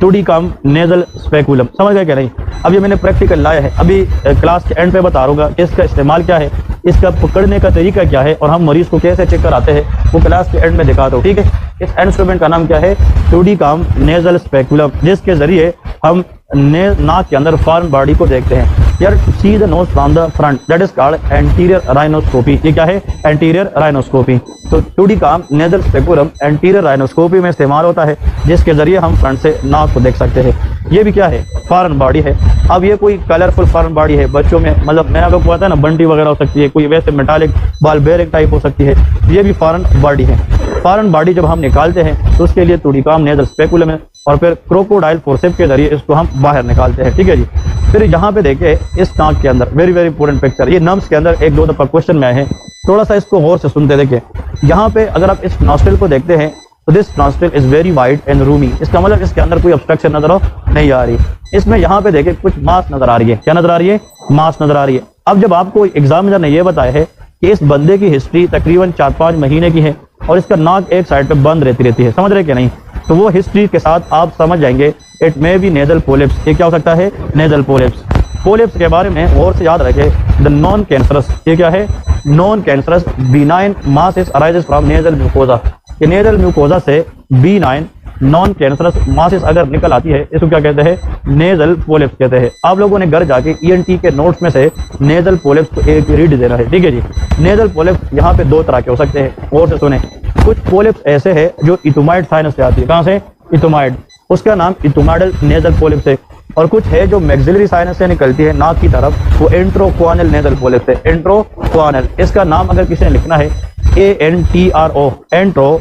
टूडीकॉम नेजल स्पेकुलम। समझ गए क्या? नहीं। अब ये मैंने प्रैक्टिकल लाया है, अभी क्लास के एंड पे बता दूंगा कि इसका इस्तेमाल क्या है, इसका पकड़ने का तरीका क्या है, और हम मरीज को कैसे चेक कराते हैं वो क्लास के एंड में दिखाता हूँ, ठीक है। इस इंस्ट्रूमेंट का नाम क्या है? टूडीकॉम नेजल स्पेकुलम, जिसके जरिए हम नाक के अंदर फॉरेन बॉडी को देखते हैं। यार see the nose from the front, that is called anterior rhinoscopy. ये क्या है? Anterior rhinoscopy. तो टूडीकॉम नेजल स्पेकुलम एंटीरियर राइनोस्कोपी में इस्तेमाल होता है, जिसके जरिए हम फ्रंट से नाक को देख सकते हैं। ये भी क्या है? फॉरेन बॉडी है। अब ये कोई कलरफुल फॉरेन बॉडी है, बच्चों में मतलब मैंने आपको पता है ना, बंटी वगैरह हो सकती है, कोई वैसे मेटालिक बाल बेरिक टाइप हो सकती है, ये भी फॉरेन बॉडी है। फॉरेन बॉडी जब हम निकालते हैं तो उसके लिए टूडीकॉम नेजल स्पेकुलम है, और फिर क्रोकोडाइल फोर्सेप के जरिए इसको हम बाहर निकालते हैं, ठीक है जी। फिर यहाँ पे देखिए इस नाक के अंदर वेरी वेरी इंपॉर्टेंट पिक्चर, ये नर्व्स के अंदर एक दो दफा क्वेश्चन में आए हैं, थोड़ा सा इसको गौर से सुनते देखिए। यहाँ पे अगर आप इस नॉस्ट्रिल को देखते हैं तो this nostril is very wide and Rumi, इसका मतलब इसके अंदर कोई ऑब्स्ट्रक्शन नजर नहीं आ रही। इसमें यहाँ पे देखिए कुछ मांस नजर आ रही है, क्या नजर आ रही है? मांस नजर आ रही है। अब जब आपको एग्जामिनर ने यह बताया है कि इस बंदे की हिस्ट्री तकरीबन 4-5 महीने की है और इसका नाक एक साइड पे बंद रहती है, समझ रहे कि नहीं, तो वो हिस्ट्री के साथ आप समझ जाएंगे it may be nasal polyps. ये क्या हो सकता है? Nasal polyps. पोलिप्स के बारे में और से याद रखें, द नॉन कैंसरस, ये क्या है? Non cancerous benign masses arises from nasal mucosa. ये नेजल म्यूकोजा से बिनाइन नॉन कैंसरस मासिस अगर निकल आती है, इसको क्या कहते हैं? नेजल पोलिप्स कहते हैं। आप लोगों ने घर जाके ENT के नोट्स में से नेजल पोलिप्स को एक रीड देना है, ठीक है जी। नेजल पोलिप्स यहाँ पे 2 तरह के हो सकते हैं, और से सुने। कुछ पोलिप्स ऐसे है जो इथोमाइड साइनस से आती है, कहाँ से? इथोमाइड, उसका नाम इथोमाइडल नेजल पोलिप्स है। और कुछ है जो मैक्सिलरी साइनस से निकलती है नाक की तरफ, वो एंट्रोक्वानल नेजल पोलिप्स है। एंट्रोक्वानल, इसका नाम अगर किसी ने लिखना है ANTRO, एंट्रो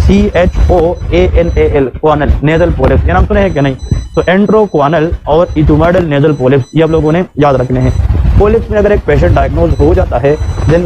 CHOANAL, क्वानल नेजल पोलिप्स, ये नाम सुने हैं क्या? नहीं। तो एंट्रोक्वानल और इथोमाइडल नेजल पोलिप्स ये आप लोगों ने याद रखने हैं। पोलिप्स में अगर एक पेशेंट डायग्नोज हो जाता है देन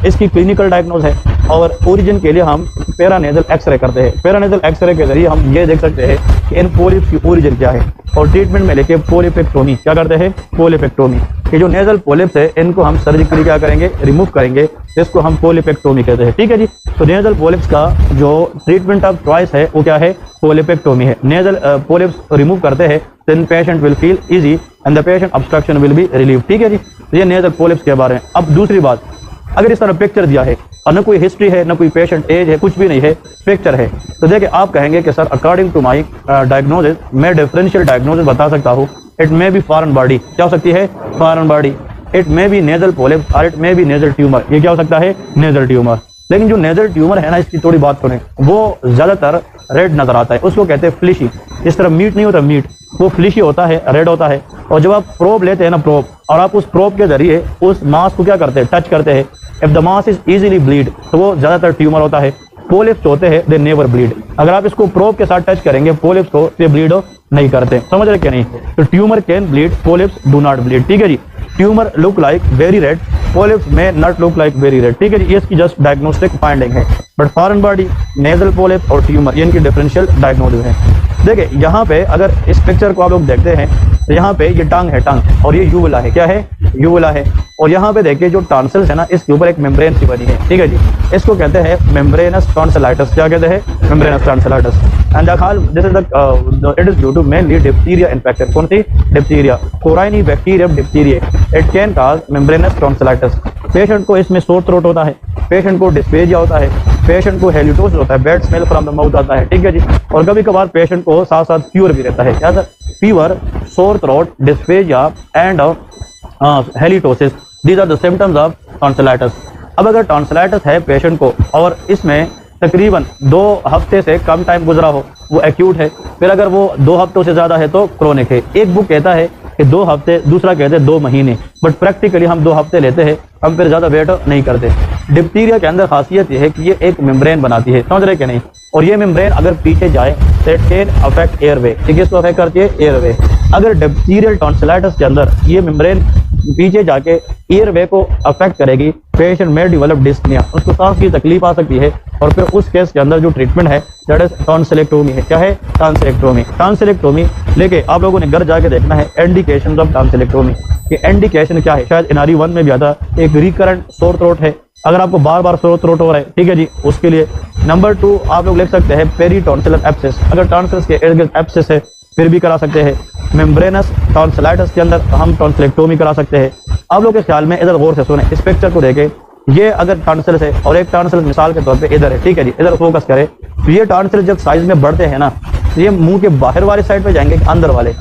इसकी क्लिनिकल डायग्नोज है, और ओरिजिन के लिए हम पैरानेजल एक्सरे करते हैं। पैरानेजल एक्सरे के जरिए हम ये देख सकते हैं कि इन पोलिप्स की ओरिजिन क्या है, और ट्रीटमेंट में लेके पोलिपेक्टोमी क्या करते हैं? पोलिपेक्टोमी। ये जो नेजल पोलिप्स है इनको हम सर्जिकली क्या करेंगे? रिमूव करेंगे, इसको हम पोलिपेक्टोमी कहते हैं, ठीक है जी। तो नेजल पोलिप्स का जो ट्रीटमेंट ऑफ चॉइस है वो क्या है? पोलिपेक्टोमी है। नेजल पोलिप्स रिमूव करते हैं then patient will feel easy and the patient obstruction will be relieve, ठीक है जी। तो ये नेजल पोलिप्स के बारे में। अब दूसरी बात, अगर इस तरह पिक्चर दिया है और न कोई हिस्ट्री है, न कोई पेशेंट एज है, कुछ भी नहीं है, पिक्चर है, तो देखिए आप कहेंगे कि sir according to my diagnosis मैं डिफरेंशियल डायग्नोसिस बता सकता हूँ। It may be foreign body, क्या हो सकती है? Foreign body. It may be nasal polyps और it may be nasal tumour, ये क्या हो सकता है? Nasal tumour. लेकिन जो नेजल ट्यूमर है ना, इसकी थोड़ी बात सुने, वो ज्यादातर रेड नजर आता है, उसको कहते हैं फ्लिशी। इस तरह मीट नहीं होता, मीट वो फ्लिशी होता है, रेड होता है। और जब आप प्रोब लेते हैं ना, प्रोब, और आप उस प्रोब के जरिए उस मांस को क्या करते हैं? टच करते हैं। If the mass is easily bleed, तो वो ज्यादातर ट्यूमर होता है। पोलिप्स होते हैं दे नेवर ब्लीड, अगर आप इसको प्रोब के साथ टच करेंगे पोलिप्स को, ये ब्लीड नहीं करते, समझ रहे क्या? नहीं। तो tumour can bleed, polyps do not bleed, ठीक है जी। Tumour look like very red, polyps में not look like very red, ठीक है जी। ये इसकी जस्ट डायग्नोस्टिक फाइंडिंग है। But foreign body, nasal polyps और ट्यूमर ये इनकी डिफरेंशियल डायग्नोसिस है। देखिए यहाँ पे अगर इस पिक्चर को आप लोग देखते हैं तो यहाँ पे ये टंग है, टंग, और ये यूवुला है, क्या है? यूवुला है। और यहाँ पे देखिए जो टॉन्सिल्स है ना, इसके ऊपर एक मेम्ब्रेन सी बनी है, ठीक है जी। इसको कहते हैं मेम्ब्रेनस टॉन्सिलाइटिस, क्या कहते हैं? Membranous tonsillitis. And this is the it is due to mainly diphtheria infection. कौन सी? Diphtheria, corynebacterium diphtheria. It can cause membranous tonsillitis. Patient को इसमें सोर थ्रोट होता है, पेशेंट को डिस्पेजिया होता है, पेशेंट को हेलिटोसिस होता है, bad smell from the mouth आता है, ठीक है जी। और कभी कभार पेशेंट को साथ साथ फीवर भी रहता है, क्या sir? Fever, sore throat, dyspepsia and halitosis, these are the symptoms of tonsillitis. अब अगर टॉन्सिलाइटिस है पेशेंट को और इसमें तकरीबन 2 हफ्ते से कम टाइम गुजरा हो, वो एक्यूट है। फिर अगर वो 2 हफ्तों से ज्यादा है तो क्रोनिक है। एक बुक कहता है कि 2 हफ्ते, दूसरा कहते हैं 2 महीने, बट प्रैक्टिकली हम 2 हफ्ते लेते हैं, हम फिर ज़्यादा वेट नहीं करते। डिप्थीरिया के अंदर खासियत ये है कि ये एक मेम्ब्रेन बनाती है, समझ रहे कि नहीं, और ये मेम्ब्रेन अगर पीछे जाए तो इट कैन अफेक्ट एयरवे। किसको अफेक्ट करती है? एयरवे। अगर डिप्थीरियल टॉन्सिलाइटिस के अंदर ये मेम्ब्रेन पीछे जाके एयरवे को अफेक्ट करेगी, पेशेंट में डेवलप डिस्पनिया, उसको सांस की तकलीफ आ सकती है, और फिर उस केस के अंदर जो ट्रीटमेंट है दैट इज टॉन्सिलेक्टोमी है। क्या है? टॉन्सिलेक्टोमी। टॉन्सिलेक्टोमी लेके आप लोगों ने घर जाके देखना है इंडिकेशंस ऑफ टॉन्सिलेक्टोमी। कि इंडिकेशन क्या है, शायद एनआरई 1 में भी आता, एक रिकरेंट सोर थ्रोट है, अगर आपको बार बार सोर थ्रोट हो रहा है, ठीक है जी, उसके लिए। नंबर 2 आप लोग लिख सकते हैं पेरीटॉन्सिलर एब्सेस, अगर टॉन्सिल्स के इर्द गिर्द एब्सेस है फिर भी करा सकते हैं। मेम्ब्रेनस टॉन्सिलाइटिस के अंदर हम टॉन्सिलेक्टोमी करा सकते हैं। आप लोग के ख्याल में इधर गौर से सुने, इस पिक्चर को देखें, ये अगर टॉन्सिल्स है और एक टॉन्सिल मिसाल के तौर पे इधर है, ठीक है जी, इधर फोकस करें, तो ये टॉन्सिल जब साइज में बढ़ते हैं ना, तो ये मुंह के बाहर वाले साइड पे जाएंगे, अंदर वाले।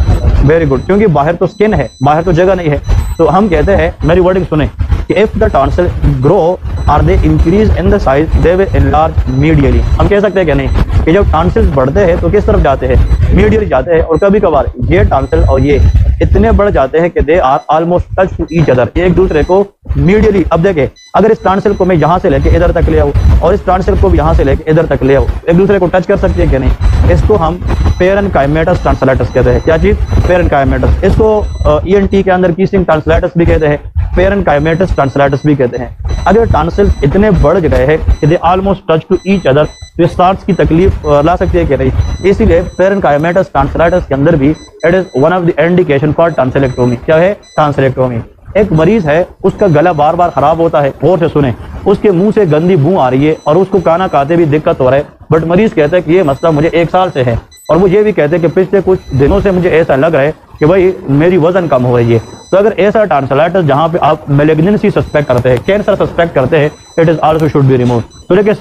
वेरी गुड, क्योंकि बाहर तो स्किन है, बाहर तो जगह नहीं है, तो हम कहते हैं, मेरी वर्डिंग सुने, कि if the tonsil grow or they increase in the size they will enlarge medially. हम कह सकते हैं कि नहीं, कि जब टॉन्सिल्स बढ़ते हैं तो किस तरफ जाते हैं? मीडियली जाते हैं, और कभी कभार ये टॉन्सिल और ये इतने बढ़ जाते हैं कि they are almost touch to each other, एक दूसरे को मीडियली। अब देखें, अगर इस टॉन्सिल को मैं यहाँ से लेके इधर तक ले आऊँ और इस टॉन्सिल को भी यहाँ से लेके इधर तक ले आऊँ, एक दूसरे को टच कर सकती है कि नहीं? इसको हम पेरेन्काइमेटस टॉन्सिलाइटिस कहते हैं। क्या चीज? पेरेन्काइमेटस। इसको ईएनटी के अंदर कीसिंग टॉन्सिलाइटिस भी कहते हैं, पेरेन्काइमेटस टॉन्सिलाइटिस भी कहते हैं। अगर टॉन्सिल्स इतने बढ़ गए हैं कि they almost touch to each other, तो सांस की तकलीफ ला सकती है कि नहीं? इसीलिए पेरेन्काइमेटस टॉन्सिलाइटिस के अंदर भी it is one of the indication for tonsillectomy. क्या है? टॉन्सिलेक्टोमी। एक मरीज है, उसका गला बार बार खराब होता है, गौर से सुने, उसके मुंह से गंदी बू आ रही है और उसको खाना खाते भी दिक्कत हो रहा है, बट मरीज कहता है कि ये मसला मुझे 1 साल से है, और वो ये भी कहते हैं कि पिछले कुछ दिनों से मुझे ऐसा लग रहा है कि भाई मेरी वजन कम हो रही है। तो अगर ऐसा टॉन्सिलाइटिस जहाँ पे आप मैलिग्नेंसी सस्पेक्ट करते हैं, कैंसर सस्पेक्ट करते हैं, it is also should be remove. तो देखिए,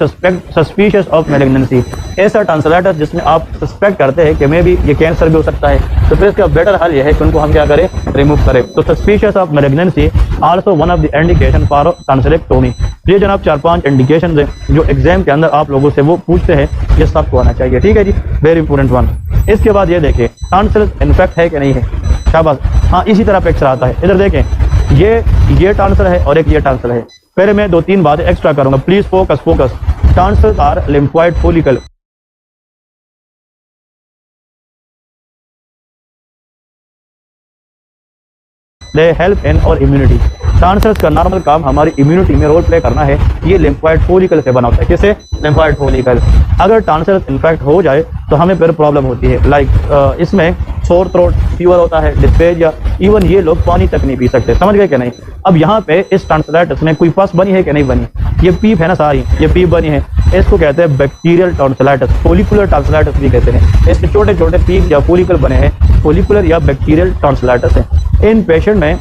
सस्पिशियस ऑफ मैलिग्नेंसी, ऐसा टॉन्सिलाइटिस जिसमें आप सस्पेक्ट करते हैं कि मे भी ये कैंसर भी हो सकता है, तो फिर इसका बेटर हल ये है कि उनको हम क्या करें? रिमूव करें। तो suspicious of malignancy also one of the indication for tonsillectomy. ये जनाब 4-5 इंडिकेशन है जो एग्जाम के अंदर आप लोगों से वो पूछते हैं, ये सबको आना चाहिए, ठीक है जी, वेरी इंपॉर्टेंट वन। इसके बाद ये देखें, टॉन्सिल इन्फेक्ट है कि नहीं है? शाबाश। हाँ, इसी तरह पिक्चर आता है, इधर देखें, ये टॉन्सिल है और एक ये टॉन्सिल है। पहले मैं 2-3 बातें एक्स्ट्रा करूंगा, please focus. Tonsils are lymphoid follicle. They help in our immunity. Tonsils का नॉर्मल काम हमारी इम्यूनिटी में रोल प्ले करना है, ये लिम्फोइड फोलिकल से बना होता है। किससे? Lymphoid follicle. अगर टॉन्सिल्स इन्फेक्ट हो जाए तो हमें फिर प्रॉब्लम होती है, लाइक इसमें सोर थ्रोट, फीवर होता है, डिस्पेरिया, इवन ये लोग पानी तक नहीं पी सकते। समझ गए कि नहीं? अब यहाँ पे इस टॉन्सिलाइटिस में कोई फस बनी है कि नहीं बनी? ये पीप है ना सारी, ये पीप बनी है, इसको कहते हैं बैक्टीरियल टॉन्सिलाइटिस, फोलिकुलर टॉन्सिलाइटिस भी कहते हैं। इसके छोटे छोटे पीप या फोलिकल बने हैं, फोलिकुलर या बैक्टीरियल टॉन्सिलाइटिस है। इन पेशेंट में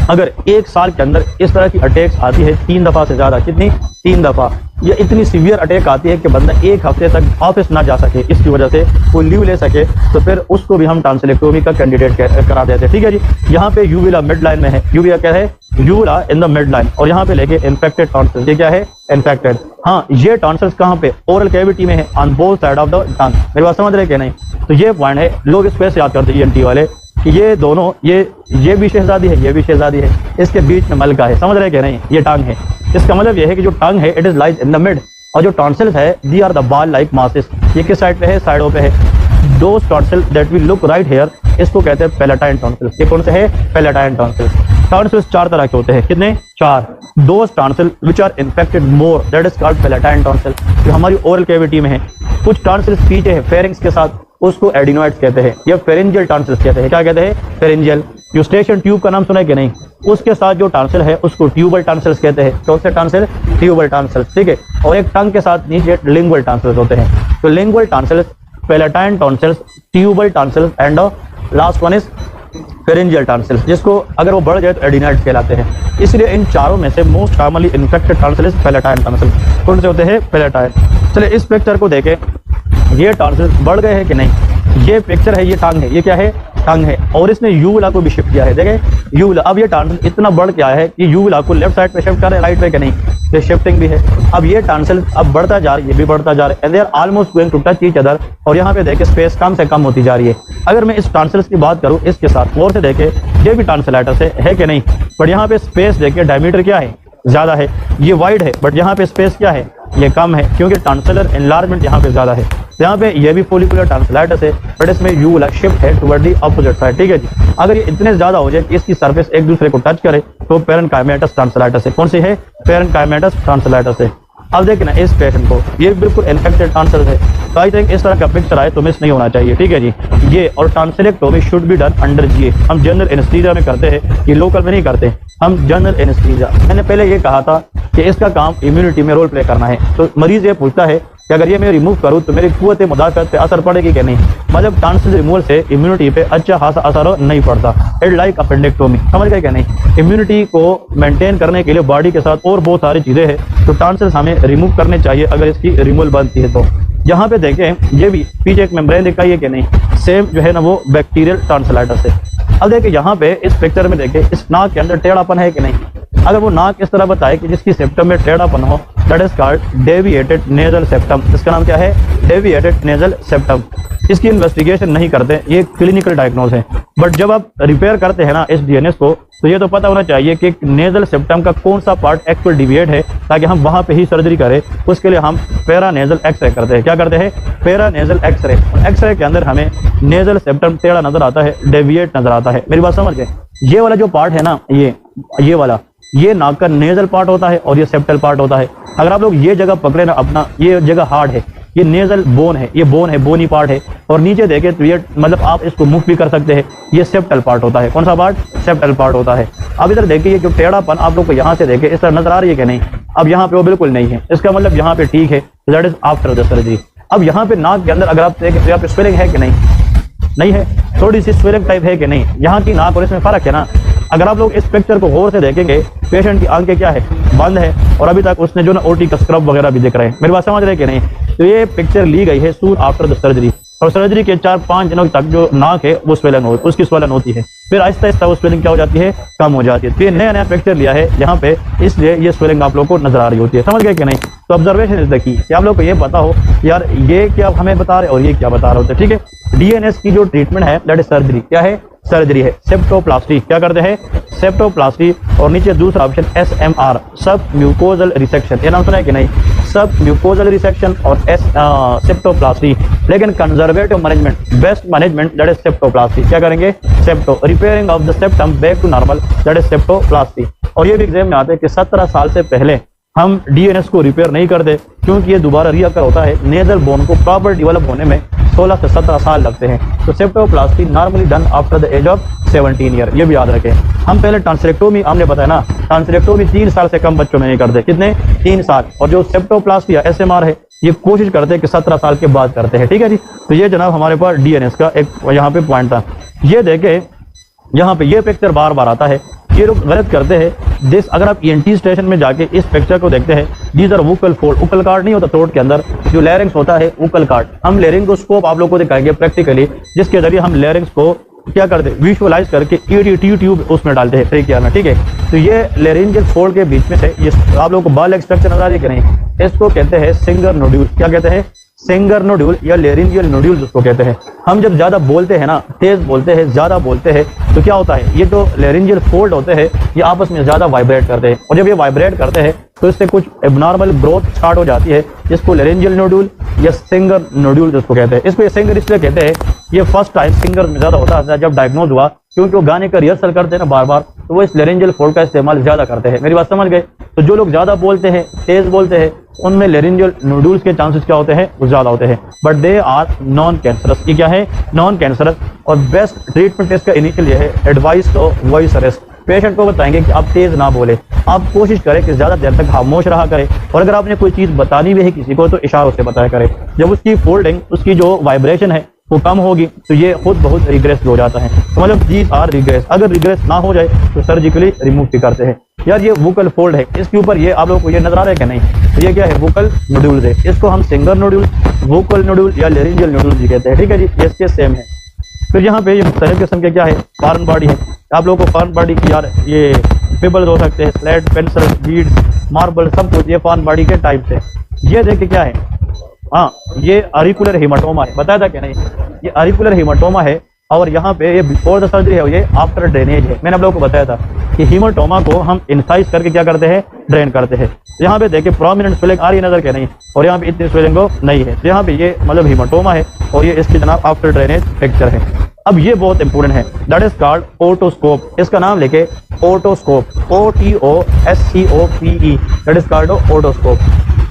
अगर 1 साल के अंदर इस तरह की अटैक्स आती है 3 दफा से ज्यादा, कितनी? 3 दफा, या इतनी सीवियर अटैक आती है कि बंदा 1 हफ्ते तक ऑफिस ना जा सके, इसकी वजह से कोई लीव ले सके, तो फिर उसको भी हम टॉन्सिलेक्टोमी का कैंडिडेट करा देते हैं, ठीक है जी। यहाँ पे यूविला मिड लाइन में है, यूविला क्या है? यूविला इन द मिड लाइन, और यहाँ पे लेके इन्फेक्टेड टॉन्सिल्स, ये क्या है? इन्फेक्टेड। हाँ, ये टॉन्सिल्स कहाँ पे? ओरल कैविटी में है, on both side of the tongue. मेरी बात समझ रहे कि नहीं? तो ये पॉइंट है, लोग इस पे याद करते हैं ENT वाले, कि ये दोनों, ये भी शहजादी है, ये भी शहजादी है, इसके बीच में मलका है। समझ रहे कि नहीं? ये टंग है। इसका मतलब ये है कि जो टंग है it is lies in the mid, और जो टॉन्सिल्स है they are the ball like masses. ये किस साइड पे है? साइडों पे है। Those tonsil that we look right here, इसको कहते हैं पैलेटाइन टॉन्सिल्स। ये कौन से है? Palatine tonsils. टॉन्सिल्स 4 तरह के होते हैं, कितने? 4। Those tonsil which are infected more, that is called palatine tonsil, जो हमारी ओरल कैविटी में है। कुछ टॉन्सिल्स पीछे है फेरिंग्स के साथ, उसको एडिनोइड्स कहते हैं, या फेरेंजियल टॉन्सिल्स कहते हैं। क्या कहते हैं? फेरेंजियल। यूस्टेशियन ट्यूब का नाम सुना है कि नहीं? उसके साथ जो टॉन्सिल है उसको ट्यूबल टॉन्सिल्स कहते हैं। कौन से टॉन्सिल? ट्यूबल टॉन्सिल्स, ठीक है। और एक टंग के साथ नीचे लिंगुअल टॉन्सिल्स होते हैं। तो lingual tonsils, palatine tonsils, tubal tonsils, and last one is pharyngeal tonsils, जिसको अगर वो बढ़ जाए तो एडिनोइड्स कहलाते हैं। इसलिए इन चारों में से most commonly infected tonsils palatine tonsil. कौन से होते हैं? पैलेटाइन। चलिए इस पिक्चर को देखें, ये टॉन्सिल्स बढ़ गए हैं कि नहीं? ये पिक्चर है, ये टंग है, ये क्या है? टंग है, और इसने यूविला को भी शिफ्ट किया है। देखें यूविला, अब ये टॉन्सिल इतना बढ़ के आया है कि यूविला को लेफ्ट साइड पे शिफ्ट कर रहे हैं, राइट पे कि नहीं? ये शिफ्टिंग भी है। अब ये टॉन्सिल अब बढ़ता जा रहा है, ये भी बढ़ता जा रहा है, and they are almost going to touch each other. और यहाँ पे देखे स्पेस कम से कम होती जा रही है। अगर मैं इस टॉन्सिल्स की बात करूँ इसके साथ और से देखे, ये भी टॉन्सिलाइटिस है कि नहीं, बट यहाँ पे स्पेस देखे डायमीटर क्या है, ज़्यादा है, ये वाइड है, बट यहाँ पे स्पेस क्या है, ये कम है, क्योंकि टॉन्सिलर एनलार्जमेंट यहाँ पे ज़्यादा है। तो यहाँ पे ये भी फोलिकुलर टॉन्सिलाइटिस है, बट इसमें यू वाला शिफ्ट है टुवर्ड दी अपोजिट साइड, ठीक है जी। अगर ये इतने ज़्यादा हो जाए कि इसकी सरफेस एक दूसरे को टच करे तो पेरेन्काइमेटस टॉन्सिलाइटिस है। कौन सी है? पेरेन्काइमेटस टॉन्सिलाइटिस है। अब देखना इस पेशेंट को, ये बिल्कुल इन्फेक्टेड टॉन्सिल है, तो आई थिंक इस तरह का पिक्चर आए तो मिस नहीं होना चाहिए, ठीक है जी। ये और टॉन्सिलेक्टोमी शुड बी डन अंडर जीए। हम जनरल एनेस्थीसिया में करते हैं, ये लोकल में नहीं करते, हम जनरल एनेस्थीसिया। मैंने पहले ये कहा था कि इसका काम इम्यूनिटी में रोल प्ले करना है। तो मरीज ये पूछता है कि अगर ये मैं रिमूव करूँ तो मेरी कुव्वत मुदाफ़अत पे असर पड़ेगी कि नहीं। मतलब टॉन्सिल रिमूवल से इम्यूनिटी पे अच्छा खासा असर नहीं पड़ता। इट लाइक अपेंडेक्टोमी, समझ गए क्या नहीं। इम्यूनिटी को मेंटेन करने के लिए बॉडी के साथ और बहुत सारी चीज़ें हैं, तो टॉन्सिल्स हमें रिमूव करने चाहिए अगर इसकी रिमूवल बनती है तो। यहाँ पे देखें ये भी पीछे एक मेम्ब्रेन दिखाई है कि नहीं, सेम जो है ना वो बैक्टीरियल टॉन्सिलाइटिस है। अब देखिए यहाँ पे इस पिक्चर में देखें इस नाक के अंदर टेढ़ापन है कि नहीं। अगर वो नाक इस तरह बताए कि जिसकी सेप्टम में टेढ़ापन हो, that is called deviated nasal septum. इसका नाम क्या है? Deviated nasal septum. इसकी इन्वेस्टिगेशन नहीं करते, ये क्लिनिकल डायग्नोज है। बट जब आप रिपेयर करते हैं ना इस डीएनएस को, तो ये तो पता होना चाहिए कि नेजल सेप्टम का कौन सा पार्ट एक्चुअल डिविएट है, ताकि हम वहाँ पे ही सर्जरी करें। उसके लिए हम पैरानेजल एक्सरे करते हैं। क्या करते हैं? Paranasal x ray. एक्सरे के अंदर हमें नेजल सेप्टम टेढ़ा नजर आता है, डेविएट नजर आता है। मेरी बात समझ गए? ये वाला जो पार्ट है ना, ये वाला, ये नाक का नेजल पार्ट होता है और ये सेप्टल पार्ट होता है। अगर आप लोग ये जगह पकड़े ना अपना, ये जगह हार्ड है, ये नेजल बोन है, ये बोन है, बोनी पार्ट है। और नीचे देखे तो ये मतलब आप इसको मूव भी कर सकते हैं, ये सेप्टल पार्ट होता है। कौन सा पार्ट? सेप्टल पार्ट होता है। अब इधर देखिए ये जो टेढ़ापन आप लोग को यहाँ से देखे इस तरह नजर आ रही है कि नहीं। अब यहाँ पे वो बिल्कुल नहीं है, इसका मतलब यहाँ पे ठीक है, that is after the surgery. अब यहाँ पे नाक के अंदर अगर आप देखें तो यहाँ पे स्वेलिंग है कि नहीं है, थोड़ी सी स्वेलिंग टाइप है कि नहीं। यहाँ की नाक और इसमें फर्क है ना। अगर आप लोग इस पिक्चर को गौर से देखेंगे, पेशेंट की आंखें क्या है, बंद है, और अभी तक उसने जो ना ओटी का स्क्रब वगैरह भी दिख रहे हैं। मेरी बात समझ रहे हैं कि नहीं। तो ये पिक्चर ली गई है सून आफ्टर द सर्जरी, और सर्जरी के 4-5 दिनों तक जो नाक है वो स्वेलन हो, उसकी स्वेलन होती है, फिर आहिस्ता आहिस्ता वो स्वेलिंग क्या हो जाती है, कम हो जाती है। तो ये नया नया पिक्चर लिया है यहाँ पे, इसलिए ये स्वेलिंग आप लोग को नजर आ रही होती है। समझ गए कि नहीं। तो ऑब्जर्वेशन इज द की, कि आप लोग को ये पता हो यार ये क्या हमें बता रहे और ये क्या बता रहे होते हैं, ठीक है। डीएनएस की जो ट्रीटमेंट है दैट इज सर्जरी। क्या है? सर्जरी है, सेप्टोप्लास्टी। क्या करते हैं? सेप्टोप्लास्टी। और नीचे दूसरा option SMR, sub mucosal resection. ये नाम सुना है कि नहीं? सब म्यूकोजल रिसेक्शन और सेप्टोप्लास्टी। लेकिन conservative management, best management that is septoplasty. क्या करेंगे? Septo, repairing of the septum back to normal, that is septoplasty. और ये भी एग्जाम में आते हैं कि 17 साल से पहले हम डीएनएस को रिपेयर नहीं करते, क्योंकि ये दोबारा रीअकर होता है। नेजल बोन को प्रॉपर डेवलप होने में 16 से 17 साल लगते हैं। तो septoplasty normally done after the age of 17 year, ये भी याद रखें। हम पहले ट्रांसरेक्टोमी, हमने बताया ना, ट्रांसरेक्टोमी 3 साल से कम बच्चों में नहीं करते। कितने? 3 साल। और जो सेप्टोप्लास्टी या SMR है, ये कोशिश करते हैं कि 17 साल के बाद करते हैं, ठीक है जी। तो ये जनाब हमारे पास डीएनएस का एक यहाँ पे पॉइंट था। ये देखे यहाँ पे ये पिक्चर बार बार आता है, ये लोग गलत करते हैं। दिस, अगर आप ENT स्टेशन में जाके इस पिक्चर को देखते हैं, these are vocal fold. Vocal cord नहीं होता थ्रोट के अंदर, जो लैरिंग्स होता है वोकल कार्ड। हम लैरिंगोस्कोप आप लोग को दिखाएंगे प्रैक्टिकली, जिसके जरिए हम लैरिंग्स को क्या करते हैं, विजुअलाइज करके EDT ट्यूब उसमें डालते हैं ट्रेकिया में, ठीक है। तो ये लैरिंजियल फोल्ड के बीच में से ये आप लोग को बाल स्ट्रक्चर नजर आ रही है कि नहीं, इसको कहते हैं सिंगर नोड्यूल। क्या कहते हैं? सिंगर नोड्यूल या लेरिंजियल नोड्यूल जिसको कहते हैं। हम जब ज्यादा बोलते हैं ना, तेज बोलते हैं, ज्यादा बोलते हैं, तो क्या होता है, ये जो लेरिंजियल फोल्ड होते हैं ये आपस में ज्यादा वाइब्रेट करते हैं, और जब ये वाइब्रेट करते हैं तो इससे कुछ एबनॉर्मल ग्रोथ स्टार्ट हो जाती है, जिसको लेरिंजियल नोड्यूल या सिंगर नोड्यूल जिसको कहते हैं। इसको ये सिंगर इसलिए कहते हैं, ये फर्स्ट टाइम सिंगर में ज्यादा होता है जब डायग्नोज हुआ, क्योंकि वो गाने का रिहर्सल करते हैं ना बार बार, तो वो इस लेरिंजियल फोल्ड का इस्तेमाल ज्यादा करते हैं। मेरी बात समझ गए। तो जो लोग ज्यादा बोलते हैं, तेज बोलते हैं, उनमें लेरिंजियल नोड्यूल्स के चांसेस क्या होते हैं, वो ज्यादा होते हैं, but they are non cancerous. ये क्या है? Non cancerous. और बेस्ट ट्रीटमेंट इसका इनिशियल ये है, एडवाइस तो वॉइस अरेस्ट। पेशेंट को बताएंगे कि आप तेज ना बोले, आप कोशिश करें कि ज्यादा देर तक खामोश रहा करें, और अगर आपने कोई चीज बतानी भी है किसी को तो इशारों से बताया करें। जब उसकी फोल्डिंग, उसकी जो वाइब्रेशन है वो कम होगी, तो ये खुद बहुत रिग्रेस हो जाता है। तो मतलब दीज आर रिग्रेस। अगर रिग्रेस ना हो जाए तो सर्जिकली रिमूव भी करते हैं। यार ये वोकल फोल्ड है, इसके ऊपर ये आप लोगों को ये नजर आ रहा है कि नहीं, तो ये क्या है? वोकल नोड्यूल है। इसको हम सिंगर नोड्यूल, वोकल नोड्यूल या लेरिंजियल नोड्यूल भी कहते हैं, ठीक है जी। इसके सेम है। फिर यहाँ पे ये मुख्तलिफ किस्म के क्या है, फॉरेन बॉडी है। आप लोगों को फॉरेन बॉडी की यार ये पिबल्स हो सकते हैं, स्लेट, पेंसिल, बीड्स, मार्बल सब कुछ, ये फॉरेन बॉडी के टाइप से। ये देखिए क्या है, हाँ ये अरिकुलर हेमाटोमा है, बताया था क्या नहीं, ये अरिकुलर हेमाटोमा है। और यहाँ पे ये बिफोर द सर्जरी है, ये आफ्टर ड्रेनेज है। मैंने आप लोगों को बताया था कि हीमाटोमा को हम इंसाइज करके क्या करते हैं, ड्रेन करते हैं। यहाँ पे देखिए प्रोमिनेंट स्वेलिंग आ रही है नजर के नहीं, और यहाँ पे इतनी स्वेलिंग नहीं है। यहाँ पे ये मतलब हीमाटोमा है और ये इसकी जनाब आफ्टर ड्रेनेज फ्रैक्चर है। अब ये बहुत इंपॉर्टेंट है, दैट इज कॉल्ड ओटोस्कोप। इसका नाम लेके otoscope, OTOSCOPE, that is called otoscope.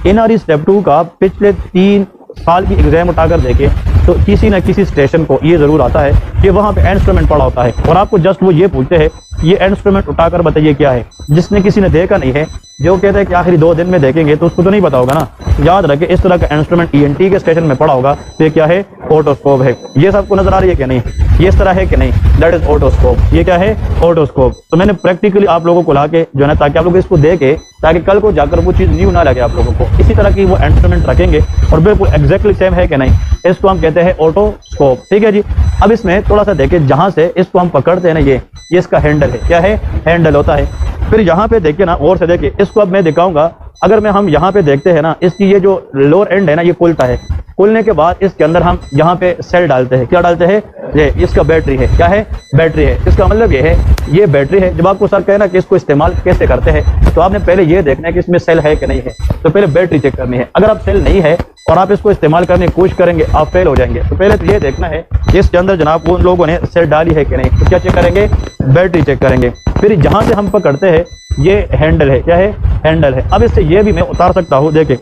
NRE step 2 का पिछले 3 साल की एग्जाम उठाकर देखे तो किसी न किसी स्टेशन को ये जरूर आता है कि वहाँ पे इंस्ट्रूमेंट पड़ा होता है और आपको जस्ट वो ये पूछते हैं ये इंस्ट्रूमेंट उठाकर बताइए क्या है। जिसने किसी ने देखा नहीं है, जो कहते हैं कि आखिरी 2 दिन में देखेंगे, तो उसको तो नहीं पता होगा ना। याद रखे इस तरह का इंस्ट्रूमेंट ईएनटी के स्टेशन में पड़ा होगा तो ये क्या है, ओटोस्कोप है। ये सबको नजर आ रही है कि नहीं, ये इस तरह है कि नहीं, दैट इज ओटोस्कोप। ये क्या है, ओटोस्कोप। तो मैंने प्रैक्टिकली आप लोगों को ला के जो है ना, ताकि आप लोग इसको देखे, ताकि कल को जाकर वो चीज न्यू ना लगे आप लोगों को। इसी तरह की वो इंस्ट्रूमेंट रखेंगे और बिल्कुल एग्जैक्टली सेम है कि नहीं, इसको हम कहते हैं ओटोस्कोप। ठीक है जी। अब इसमें थोड़ा सा देखिए, जहां से इसको हम पकड़ते हैं ना, ये इसका हैंडल है, क्या है, हैंडल होता है। फिर यहाँ पे देखिए ना, और से देखिए इसको अब मैं दिखाऊंगा। अगर मैं हम यहाँ पे देखते हैं ना, इसकी ये जो लोअर एंड है ना, ये खुलता है। खुलने के बाद इसके अंदर हम यहाँ पे सेल डालते हैं। क्या डालते हैं, ये इसका बैटरी है। क्या है, बैटरी है। इसका मतलब ये है, ये बैटरी है। जब आपको सर कहे ना कि इसको इस्तेमाल कैसे करते हैं, तो आपने पहले ये देखना है कि इसमें सेल है कि नहीं है। तो पहले बैटरी चेक करनी है। अगर आप सेल नहीं है और आप इसको इस्तेमाल करने की कोशिश करेंगे, आप फेल हो जाएंगे। तो पहले तो ये देखना है इसके अंदर जनाब उन लोगों ने सेल डाली है कि नहीं। तो क्या चेक करेंगे, बैटरी चेक करेंगे। फिर जहां से हम पकड़ते हैं, ये हैंडल है। क्या है, हैंडल है। अब इससे ये भी मैं उतार सकता हूँ। देखे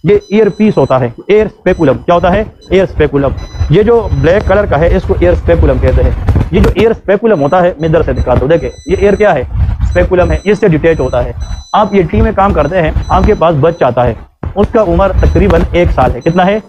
ये ईयर पीस होता है, एयर स्पेकुलम। क्या होता है, एयर स्पेकुलम। ये जो ब्लैक कलर का है, इसको एयर स्पेकुलम कहते हैं। ये जो एयर स्पेकुलम होता है, मैं इधर से दिखा दो। देखे ये एयर क्या है, स्पेकुलम है। इससे डिटेच होता है। आप ये टीम में काम करते हैं, आपके पास बच्चा आता है, उसका उम्र तकरीबन 1 साल है। कितना है,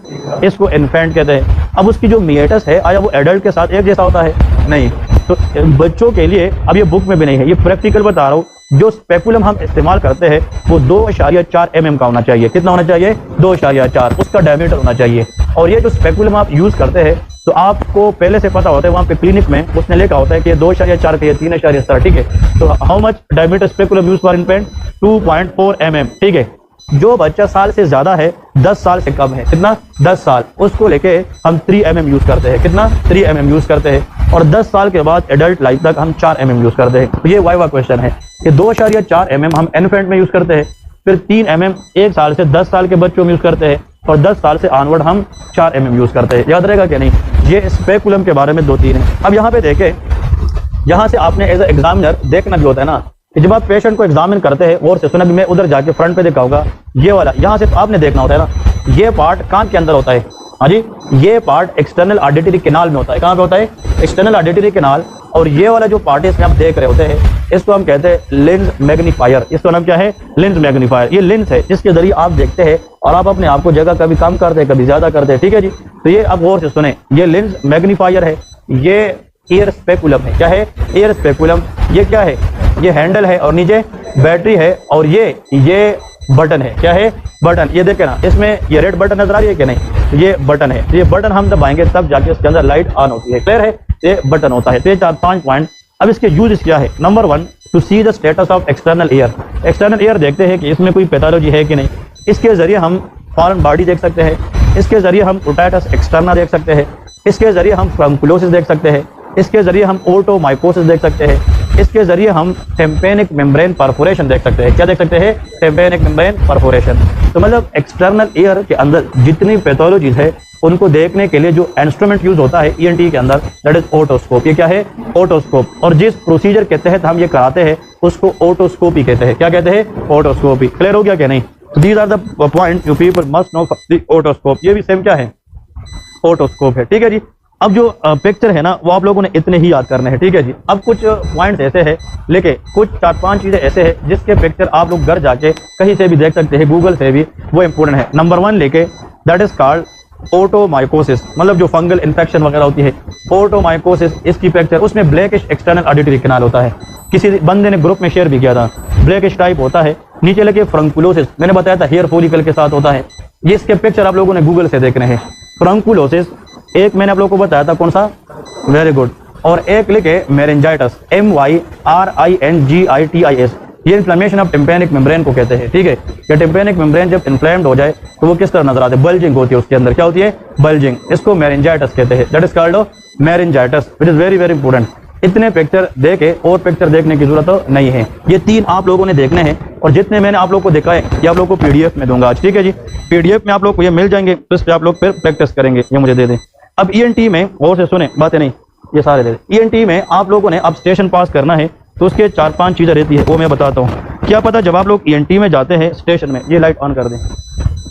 इसको इन्फेंट कहते हैं। अब उसकी जो मिएटस है, आया वो एडल्ट के साथ एक जैसा होता है, नहीं। तो बच्चों के लिए, अब ये बुक में भी नहीं है, ये प्रैक्टिकल बता रहा हूँ, जो स्पेकुलम हम इस्तेमाल करते हैं वो 2.4 mm का होना चाहिए। कितना होना चाहिए, 2.4, उसका डायमीटर होना चाहिए। और ये जो स्पेकुलम आप यूज करते हैं, तो आपको पहले से पता होता है, वहाँ पे क्लिनिक में उसने लिखा होता है कि 2.4 के 3.7। ठीक है। तो how much diameter speculum use for infant, 2.4 mm। ठीक है। जो बच्चा साल से ज्यादा है, 10 साल से कम है, कितना, 10 साल, उसको लेके हम 3 mm यूज करते हैं। कितना, 3 mm यूज करते हैं। और 10 साल के बाद एडल्ट लाइफ तक हम 4 mm यूज करते हैं। तो ये वाइवा क्वेश्चन है कि 2.4 mm हम इन्फेंट में यूज करते हैं, फिर 3 mm 1 साल से 10 साल के बच्चों में यूज करते हैं, और 10 साल से ऑनवर्ड हम 4 mm यूज करते हैं। याद रहेगा कि नहीं। ये स्पेकुलम के बारे में 2-3 है। अब यहाँ पे देखें, यहाँ से आपने एज ए एग्जामिनर देखना भी होता है ना, कि जब आप पेशेंट को एग्जामिन करते हैं, और से सुना भी, मैं उधर जाके फ्रंट पे दिखाऊंगा, ये वाला यहाँ से तो आपने देखना होता है ना, ये पार्ट कान के अंदर होता है। हाँ जी, ये पार्ट एक्सटर्नल ऑडिटरी कैनाल में होता है। कहाँ पे होता है, एक्सटर्नल ऑडिटरी कैनाल। और ये वाला जो पार्ट है इसमें आप देख रहे होते हैं, इसको हम कहते हैं लेंस मैग्नीफायर। इसका नाम क्या है, लेंस मैग्नीफायर। ये लेंस है जिसके जरिए आप देखते हैं और आप अपने आप को जगह कभी कम करते हैं, कभी ज्यादा करते हैं। ठीक है जी। तो ये आप गौर से सुने, ये लेंस मैग्नीफायर है, ये एयर स्पेकुलम है। क्या है, एयर स्पेकुलम। ये क्या है, ये हैंडल है और नीचे बैटरी है, और ये बटन है। क्या है, बटन। ये देखे ना, इसमें ये रेड बटन नजर आ रही है कि नहीं, ये बटन है। तो ये बटन हम दबाएंगे तब जाके इसके अंदर लाइट ऑन होती है। क्लियर है, ये बटन होता है। तो ये 4-5 पॉइंट। अब इसके यूज क्या है, number 1, to see the status of external ear. External ear देखते हैं कि इसमें कोई पैथोलॉजी है कि नहीं। इसके जरिए हम फॉरेन बॉडी देख सकते हैं, इसके जरिए हम ओटाइटिस एक्सटर्ना देख सकते हैं, इसके जरिए हम फ्रंकुलोसिस देख सकते हैं, इसके जरिए हम ओटोमाइकोसिस देख सकते हैं, इसके जरिए हम टेम्पेनिक मेम्ब्रेन परफोरेशन देख सकते हैं। क्या देख सकते हैं, टेम्पेनिक मेम्ब्रेन परफोरेशन। तो मतलब एक्सटर्नल एयर के अंदर जितनी पैथोलॉजीज है, उनको देखने के लिए जो इंस्ट्रूमेंट यूज होता है ईएनटी के अंदर, दैट इज ओटोस्कोप। ये क्या है, ओटोस्कोप। और जिस प्रोसीजर के तहत हम ये कराते हैं उसको ओटोस्कोपी कहते हैं। क्या कहते हैं, ओटोस्कोपी। क्लियर हो गया क्या नहीं। These are the point you people must know the otoscope. ये भी सेम क्या है, ओटोस्कोप है। ठीक है जी। अब जो पिक्चर है ना, वो आप लोगों ने इतने ही याद करने हैं। ठीक है जी। अब कुछ पॉइंट्स ऐसे हैं, लेके कुछ 4-5 चीजें ऐसे हैं जिसके पिक्चर आप लोग घर जाके कहीं से भी देख सकते हैं, गूगल से भी, वो इंपॉर्टेंट है। नंबर 1 लेके, दैट इज कॉल्ड ओटोमाइकोसिस, मतलब जो फंगल इन्फेक्शन वगैरह होती है, ओटोमाइकोसिस, इसकी पिक्चर, उसमें ब्लैकिश एक्सटर्नल ऑडिटरी कैनाल होता है। किसी बंदे ने ग्रुप में शेयर भी किया था, ब्लैकिश टाइप होता है। नीचे लगे फ्रंकुलोसिस, मैंने बताया था हेयर फॉलिकल के साथ होता है। ये इसके पिक्चर आप लोगों ने गूगल से देखने हैं। फ्रंकुलोसिस एक मैंने आप लोगों को बताया था, कौन सा, वेरी गुड। और एक लिखे मेरिंजाइटिस, MYRINGITIS, ये इन्फ्लेमेशन ऑफ टिम्पैनिक मेम्ब्रेन को कहते हैं, ठीक है। ये टिम्पैनिक मेम्ब्रेन जब इन्फ्लेम्ड हो जाए तो वो किस तरह नजर आते हैं, बल्जिंग होती है उसके अंदर, क्या होती है, बल्जिंग। इसको मेरिंजाइटिस कहते हैं, that is called meningitis, which is very very important. इतने पिक्चर देखे और पिक्चर देखने की जरूरत नहीं है, ये 3 आप लोगों ने देखने हैं, और जितने मैंने आप लोगों को देखा है ये आप लोगों को पीडीएफ में दूंगा आज, ठीक है जी। पीडीएफ में आप लोग को ये मिल जाएंगे, तो इस पर आप लोग फिर प्रैक्टिस करेंगे। ये मुझे दे दें। अब ईएनटी में और से सुने, बातें नहीं, ये सारे दे दें। ईएनटी में आप लोगों ने अब स्टेशन पास करना है, तो उसके 4-5 चीजें रहती है, वो मैं बताता हूँ। क्या पता जब आप लोग ईएनटी में जाते हैं स्टेशन में, ये लाइट ऑन कर दें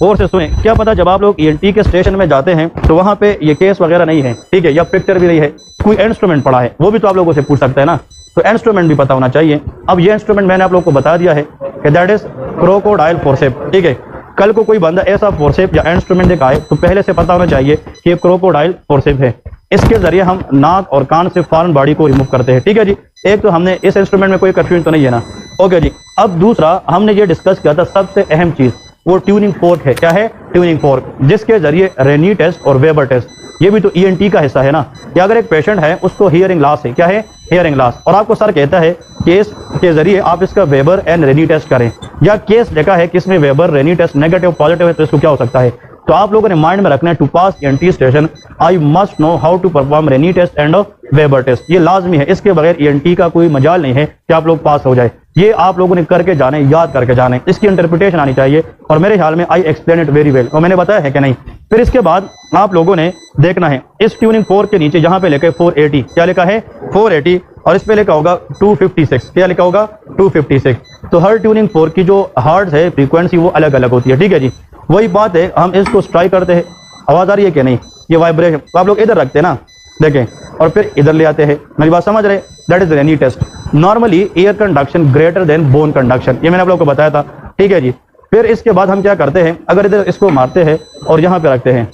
और से सुने, क्या पता जब आप लोग ईएनटी के स्टेशन में जाते हैं तो वहां पे ये केस वगैरह नहीं है, ठीक है, या पिक्चर भी नहीं है, कोई इंस्ट्रूमेंट पड़ा है, वो भी तो आप लोगों से पूछ सकता है ना, तो इंस्ट्रूमेंट भी पता होना चाहिए। अब ये इंस्ट्रूमेंट मैंने आप लोगों को बता दिया है कि दैट इज क्रोकोडाइल फोर्सेप, ठीक है। कल को कोई बंदा ऐसा फोर्सेप या इंस्ट्रूमेंट दिखाए तो पहले से पता होना चाहिए कि ये क्रोकोडाइल फोर्सेप है। इसके जरिए हम नाक और कान से फॉरेन बॉडी को रिमूव करते हैं, ठीक है जी। एक तो हमने इस इंस्ट्रूमेंट में कोई कंफ्यूजन तो नहीं है ना, ओके जी। अब दूसरा हमने ये डिस्कस किया था सबसे अहम चीज, वो ट्यूनिंग फोर्क है। क्या है? ट्यूनिंग फोर्क, जिसके जरिए रेनी टेस्ट और वेबर टेस्ट, ये भी तो ईएनटी का हिस्सा है ना, कि अगर एक पेशेंट है उसको हियरिंग लॉस है, क्या है, हियरिंग लॉस, और आपको सर कहता है केस के जरिए आप इसका वेबर एंड रेनी टेस्ट करें, या केस देखा है कि इसमें वेबर रेनी टेस्ट नेगेटिव पॉजिटिव है, तो इसको क्या हो सकता है। तो आप लोगों ने माइंड में रखना है, to pass ENT station I must know how to perform Rinne test and Weber test, ये लाजमी है। इसके बगैर ईएनटी का कोई मजाल नहीं है कि आप लोग पास हो जाए, ये आप लोगों ने करके जाने, याद करके जाने, इसकी इंटरप्रिटेशन आनी चाहिए, और मेरे ख्याल में I explain it very well, और मैंने बताया है कि नहीं। फिर इसके बाद आप लोगों ने देखना है इस ट्यूनिंग फोर्क के नीचे जहां पे लिखा है 480, क्या लिखा है 480, और इस पे लिखा होगा 256, क्या लिखा होगा 256। तो हर ट्यूनिंग फोर्क की जो हर्ट्ज है, फ्रीक्वेंसी, वो अलग अलग होती है, ठीक है जी। वही बात है, हम इसको स्ट्राइक करते हैं, आवाज आ रही है कि नहीं, ये वाइब्रेशन, तो आप लोग इधर रखते हैं ना, देखें, और फिर इधर ले आते हैं, मेरी बात समझ रहे, that is Rinne test. Normally air conduction greater than bone conduction, ये मैंने आप लोग को बताया था, ठीक है जी। फिर इसके बाद हम क्या करते हैं, अगर इधर इसको मारते हैं और यहाँ पे रखते हैं,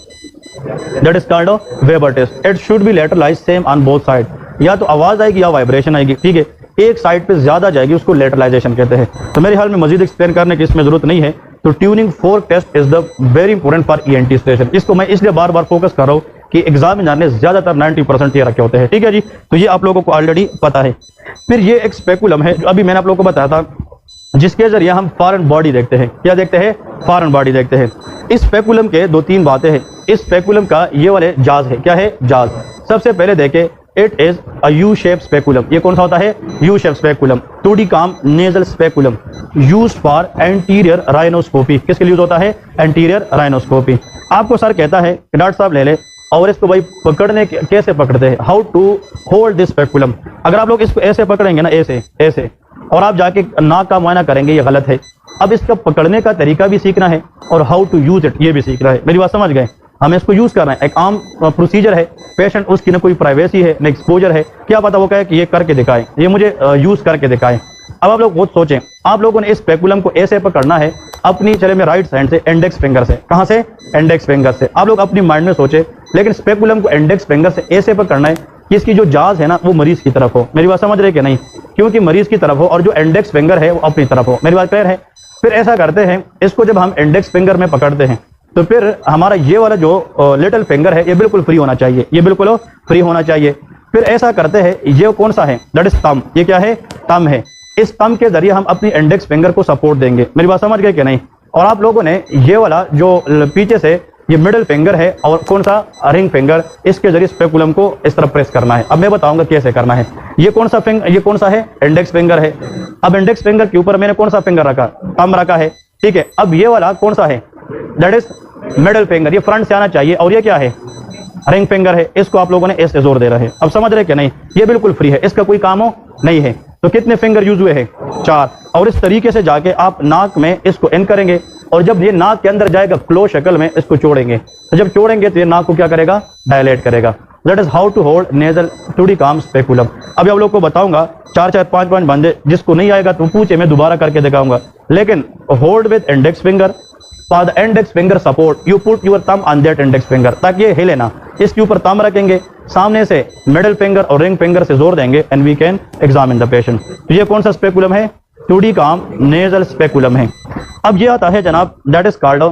that is called Weber test. It should be lateralize same on both side, या तो आवाज आएगी या वाइब्रेशन आएगी, ठीक है, एक साइड पे ज्यादा जाएगी, उसको लेटरलाइजेशन कहते हैं। तो मेरे ख्याल में मजीद एक्सप्लेन करने की इसमें जरूरत नहीं है। तो tuning fork test is the very important for ENT station, इसको मैं इसलिए बार बार फोकस कर रहा हूँ कि एग्जाम में जाने ज्यादातर 90% ये रखे होते हैं, ठीक है जी। तो ये आप लोगों को ऑलरेडी पता है। फिर ये एक स्पेकुलम है, जो अभी मैंने आप लोगों को बताया था, जिसके जरिए हम फॉरेन बॉडी देखते हैं, क्या देखते हैं, फॉरेन बॉडी देखते हैं। इस स्पेकुलम के 2-3 बातें हैं। इस स्पेकुलम का ये वाले जाज है, क्या है, जाज। सबसे पहले देखें, it is a U shape speculum, ये कौन सा होता है, U shape speculum. Thudichum nasal speculum, used for anterior rhinoscopy, किसके लिए यूज होता है, एंटीरियर राइनोस्कोपी। आपको सर कहता है कि डॉक्टर साहब ले ले, और इसको भाई पकड़ने कैसे पकड़ते हैं, how to hold this speculum. अगर आप लोग इसको ऐसे पकड़ेंगे ना, ऐसे ऐसे, और आप जाके नाक का मुआयना करेंगे, ये गलत है। अब इसका पकड़ने का तरीका भी सीखना है, और हाउ टू यूज इट ये भी सीखना है। मेरी बात समझ गए, हमें इसको यूज करना है, एक आम प्रोसीजर है। पेशेंट उसकी ना कोई प्राइवेसी है ना एक्सपोजर है, क्या पता वो कहे कि ये करके दिखाए, ये मुझे यूज करके दिखाए। अब आप लोग बहुत सोचें, आप लोगों ने इस स्पेकुलम को ऐसे पकड़ना है अपनी, चले में राइट हैंड से, इंडेक्स फिंगर से। कहां से, इंडेक्स फिंगर से। आप लोग अपनी माइंड में सोचे, लेकिन स्पेकुलम को इंडेक्स फिंगर से ऐसे पकड़ना है कि इसकी जो जाज है ना वो मरीज की तरफ हो। मेरी बात समझ रहे कि नहीं, क्योंकि मरीज की तरफ हो और जो इंडेक्स फिंगर है वो अपनी तरफ हो। मेरी बात क्लियर है। फिर ऐसा करते हैं, इसको जब हम इंडेक्स फिंगर में पकड़ते हैं तो फिर हमारा ये वाला जो लिटिल फिंगर है ये बिल्कुल फ्री होना चाहिए, ये बिल्कुल फ्री होना चाहिए। फिर ऐसा करते हैं, ये कौन सा है, दैट इज थंब, ये क्या है, थंब है। इस थंब के जरिए हम अपनी इंडेक्स फिंगर को सपोर्ट देंगे। मेरी बात समझ गए कि नहीं। और आप लोगों ने ये वाला जो पीछे से ये मिडिल फिंगर है और कौन सा, रिंग फिंगर, इसके जरिए स्पेकुलम को इस तरफ प्रेस करना है। अब मैं बताऊंगा कैसे करना है। ये कौन सा फिंगर, ये कौन सा है, इंडेक्स फिंगर है। अब इंडेक्स फिंगर के ऊपर मैंने कौन सा फिंगर रखा, थंब रखा है, ठीक है। अब ये वाला कौन सा है, दैट इज मिडिल फिंगर, ये फ्रंट से आना चाहिए, और ये क्या है, रिंग फिंगर है। इसको आप लोगों ने ऐसे जोर दे रहे हैं। अब समझ रहे कि नहीं, ये बिल्कुल फ्री है, इसका कोई काम हो नहीं है। तो कितने फिंगर यूज हुए हैं, 4। और इस तरीके से जाके आप नाक में इसको इन करेंगे, और जब ये नाक के अंदर जाएगा क्लोज शक्ल में इसको छोड़ेंगे, तो जब छोड़ेंगे तो ये नाक को क्या करेगा, डायलेट करेगा। That is how to hold nasal Thudichum speculum. अभी आप लोग को बताऊंगा 4-4, 5-5 बंदे, जिसको नहीं आएगा तो पूछे, मैं दोबारा करके दिखाऊंगा। लेकिन hold with index finger, for the index finger support you put your thumb on that index finger, ताकि ये हिले ना। इसके ऊपर थंब रखेंगे, सामने से मिडिल फिंगर और रिंग फिंगर से जोर देंगे, and we can examine the patient. तो ये कौन सा स्पेकुलम है, टूडिकाम नेजल स्पेकुलम है। अब ये आता है जनाब, that is called,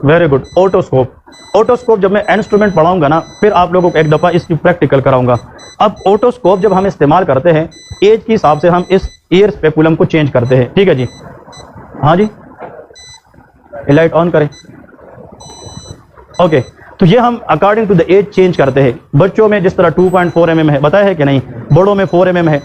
very good, otoscope. Otoscope जब मैं इंस्ट्रूमेंट पढ़ाऊंगा ना, फिर आप लोगों को एक दफा इसकी प्रैक्टिकल कराऊंगा। अब ओटोस्कोप जब हम इस्तेमाल करते हैं एज के हिसाब से हम इस एयर स्पेकुलम को चेंज करते हैं, ठीक है जी। हाँ जी, लाइट ऑन करें। ओके, तो ये हम according to the age change करते हैं। बच्चों में जिस तरह 2.4 mm है, बताया है कि नहीं, बड़ों में 4 mm है।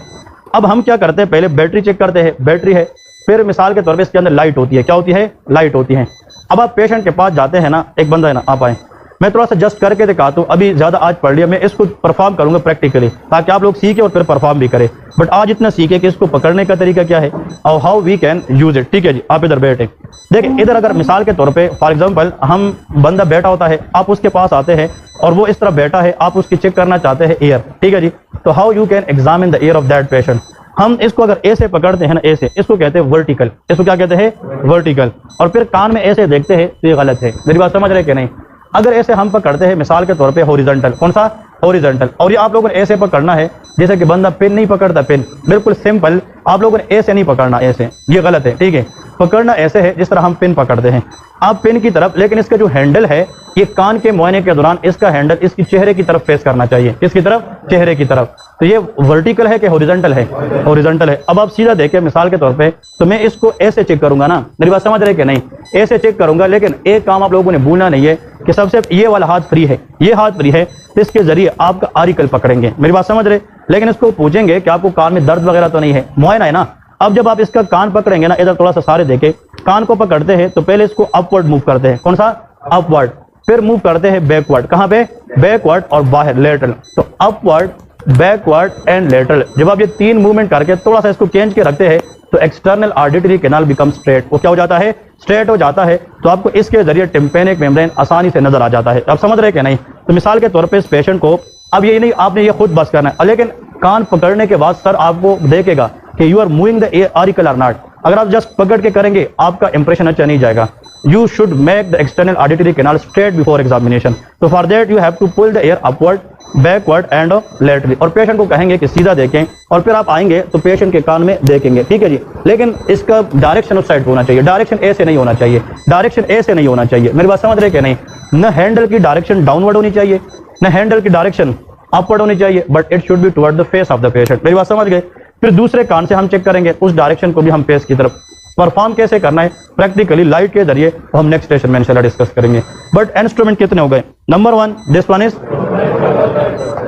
अब हम क्या करते हैं, पहले बैटरी चेक करते हैं, बैटरी है, फिर मिसाल के तौर पे इसके अंदर लाइट होती है, क्या होती है, लाइट होती है। अब आप पेशेंट के पास जाते हैं ना, एक बंदा है ना, आप आए, मैं थोड़ा सा जस्ट करके दिखाता हूँ, अभी ज़्यादा आज पढ़ लिया, मैं इसको परफॉर्म करूँगा प्रैक्टिकली, ताकि आप लोग सीखे और फिर परफॉर्म भी करें। बट आज इतना सीखे कि इसको पकड़ने का तरीका क्या है और how we can use it, ठीक है जी। आप इधर बैठे, देखिए इधर अगर मिसाल के तौर पे फॉर एग्जांपल हम बंदा बैठा होता है, आप उसके पास आते हैं और वो इस तरह बैठा है, आप उसकी चेक करना चाहते हैं एयर, ठीक है जी। तो how you can examine the air of that patient. हम इसको अगर ऐसे पकड़ते हैं ना, ऐसे, इसको कहते हैं वर्टिकल, इसको क्या कहते हैं, वर्टिकल। और फिर कान में ऐसे देखते हैं तो ये गलत है, मेरी बात समझ रहे कि नहीं। अगर ऐसे हम पकड़ते हैं मिसाल के तौर पे हॉरिजॉन्टल, कौन सा, हॉरिजॉन्टल। और ये आप लोगों ने ऐसे पकड़ना है जैसे कि बंदा पेन नहीं पकड़ता, पेन बिल्कुल सिंपल, आप लोगों ने ऐसे नहीं पकड़ना, ऐसे, ये गलत है, ठीक है। पकड़ना ऐसे है जिस तरह हम पेन पकड़ते हैं, आप पेन की तरफ, लेकिन इसका जो हैंडल है ये कान के मुआयने के दौरान इसका हैंडल इसकी चेहरे की तरफ फेस करना चाहिए, किसकी तरफ, चेहरे की तरफ। तो ये वर्टिकल है कि हॉरिजॉन्टल है, हॉरिजॉन्टल है। अब आप सीधा देखें मिसाल के तौर पे, तो मैं इसको ऐसे चेक करूंगा ना, मेरी बात समझ रहे कि नहीं, ऐसे चेक करूंगा। लेकिन एक काम आप लोगों ने भूलना नहीं है कि सबसे ये वाला हाथ फ्री है, ये हाथ फ्री है, इसके जरिए आपका आरिकल पकड़ेंगे, मेरी बात समझ रहे। लेकिन इसको पूछेंगे कि आपको कान में दर्द वगैरह तो नहीं है, मुआयना है ना। अब जब आप इसका कान पकड़ेंगे ना, इधर थोड़ा सा सारे देखे, कान को पकड़ते हैं तो पहले इसको अपवर्ड मूव करते हैं, कौन सा, अपवर्ड, फिर मूव करते हैं बैकवर्ड, कहां पे, बैकवर्ड, और बाहर लेटरल। तो अपवर्ड, बैकवर्ड एंड लेटरल। जब आप ये 3 मूवमेंट करके थोड़ा सा इसको चेंज के रखते हैं तो external auditory canal become straight, वो क्या हो जाता है, स्ट्रेट हो जाता है। तो आपको इसके जरिए टिम्पेनिक मेम्ब्रेन आसानी से नजर आ जाता है। आप समझ रहे कि नहीं। तो मिसाल के तौर पे इस पेशेंट को, अब ये नहीं आपने ये खुद बस करना है, लेकिन कान पकड़ने के बाद सर आपको देखेगा कि you are moving the auricle or not. अगर आप जस्ट पकड़ के करेंगे आपका इंप्रेशन अच्छा नहीं जाएगा। You should make the external auditory canal straight before examination. तो for that you have to pull the ear upward, backward and laterally. और पेशेंट को कहेंगे कि सीधा देखें, और फिर आप आएंगे तो पेशेंट के कान में देखेंगे, ठीक है जी। लेकिन इसका डायरेक्शन उस साइड होना चाहिए, डायरेक्शन ऐसे नहीं होना चाहिए, डायरेक्शन ऐसे नहीं होना चाहिए, मेरी बात समझ रहे कि नहीं। न हैंडल की डायरेक्शन डाउनवर्ड होनी चाहिए, न हैंडल की डायरेक्शन अपवर्ड होनी चाहिए, but it should B toward the face of the patient, मेरी बात समझ गए। फिर दूसरे कान से हम चेक करेंगे, उस डायरेक्शन को भी हम फेस की तरफ। परफॉर्म कैसे करना है प्रैक्टिकली लाइट के जरिए, हम नेक्स्ट सेशन में इंशाल्लाह डिस्कस करेंगे। बट इंस्ट्रूमेंट कितने हो गए, नंबर 1 दिस वन इज,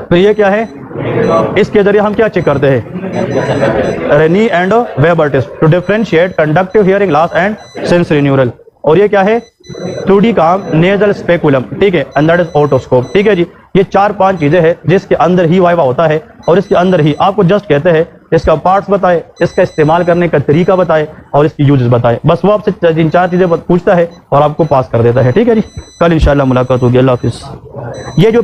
तो ये क्या है, इसके जरिए हम क्या चेक करते हैं, Rinne and Weber test to differentiate conductive hearing loss and sensory neural. और ये क्या है, 2D काम नेजल स्पेकुलम, ठीक है, एंड दैट इज ओटोस्कोप, ठीक है जी। ये 4-5 चीजें हैं जिसके अंदर ही वाइवा होता है, और इसके अंदर ही आपको जस्ट कहते हैं इसका पार्ट्स बताए, इसका इस्तेमाल करने का तरीका बताए और इसकी यूजेस बताए। बस वो आपसे 3-4 चीजें पूछता है और आपको पास कर देता है, ठीक है जी। कल इंशाल्लाह मुलाकात होगी, अल्लाह हाफिज। ये जो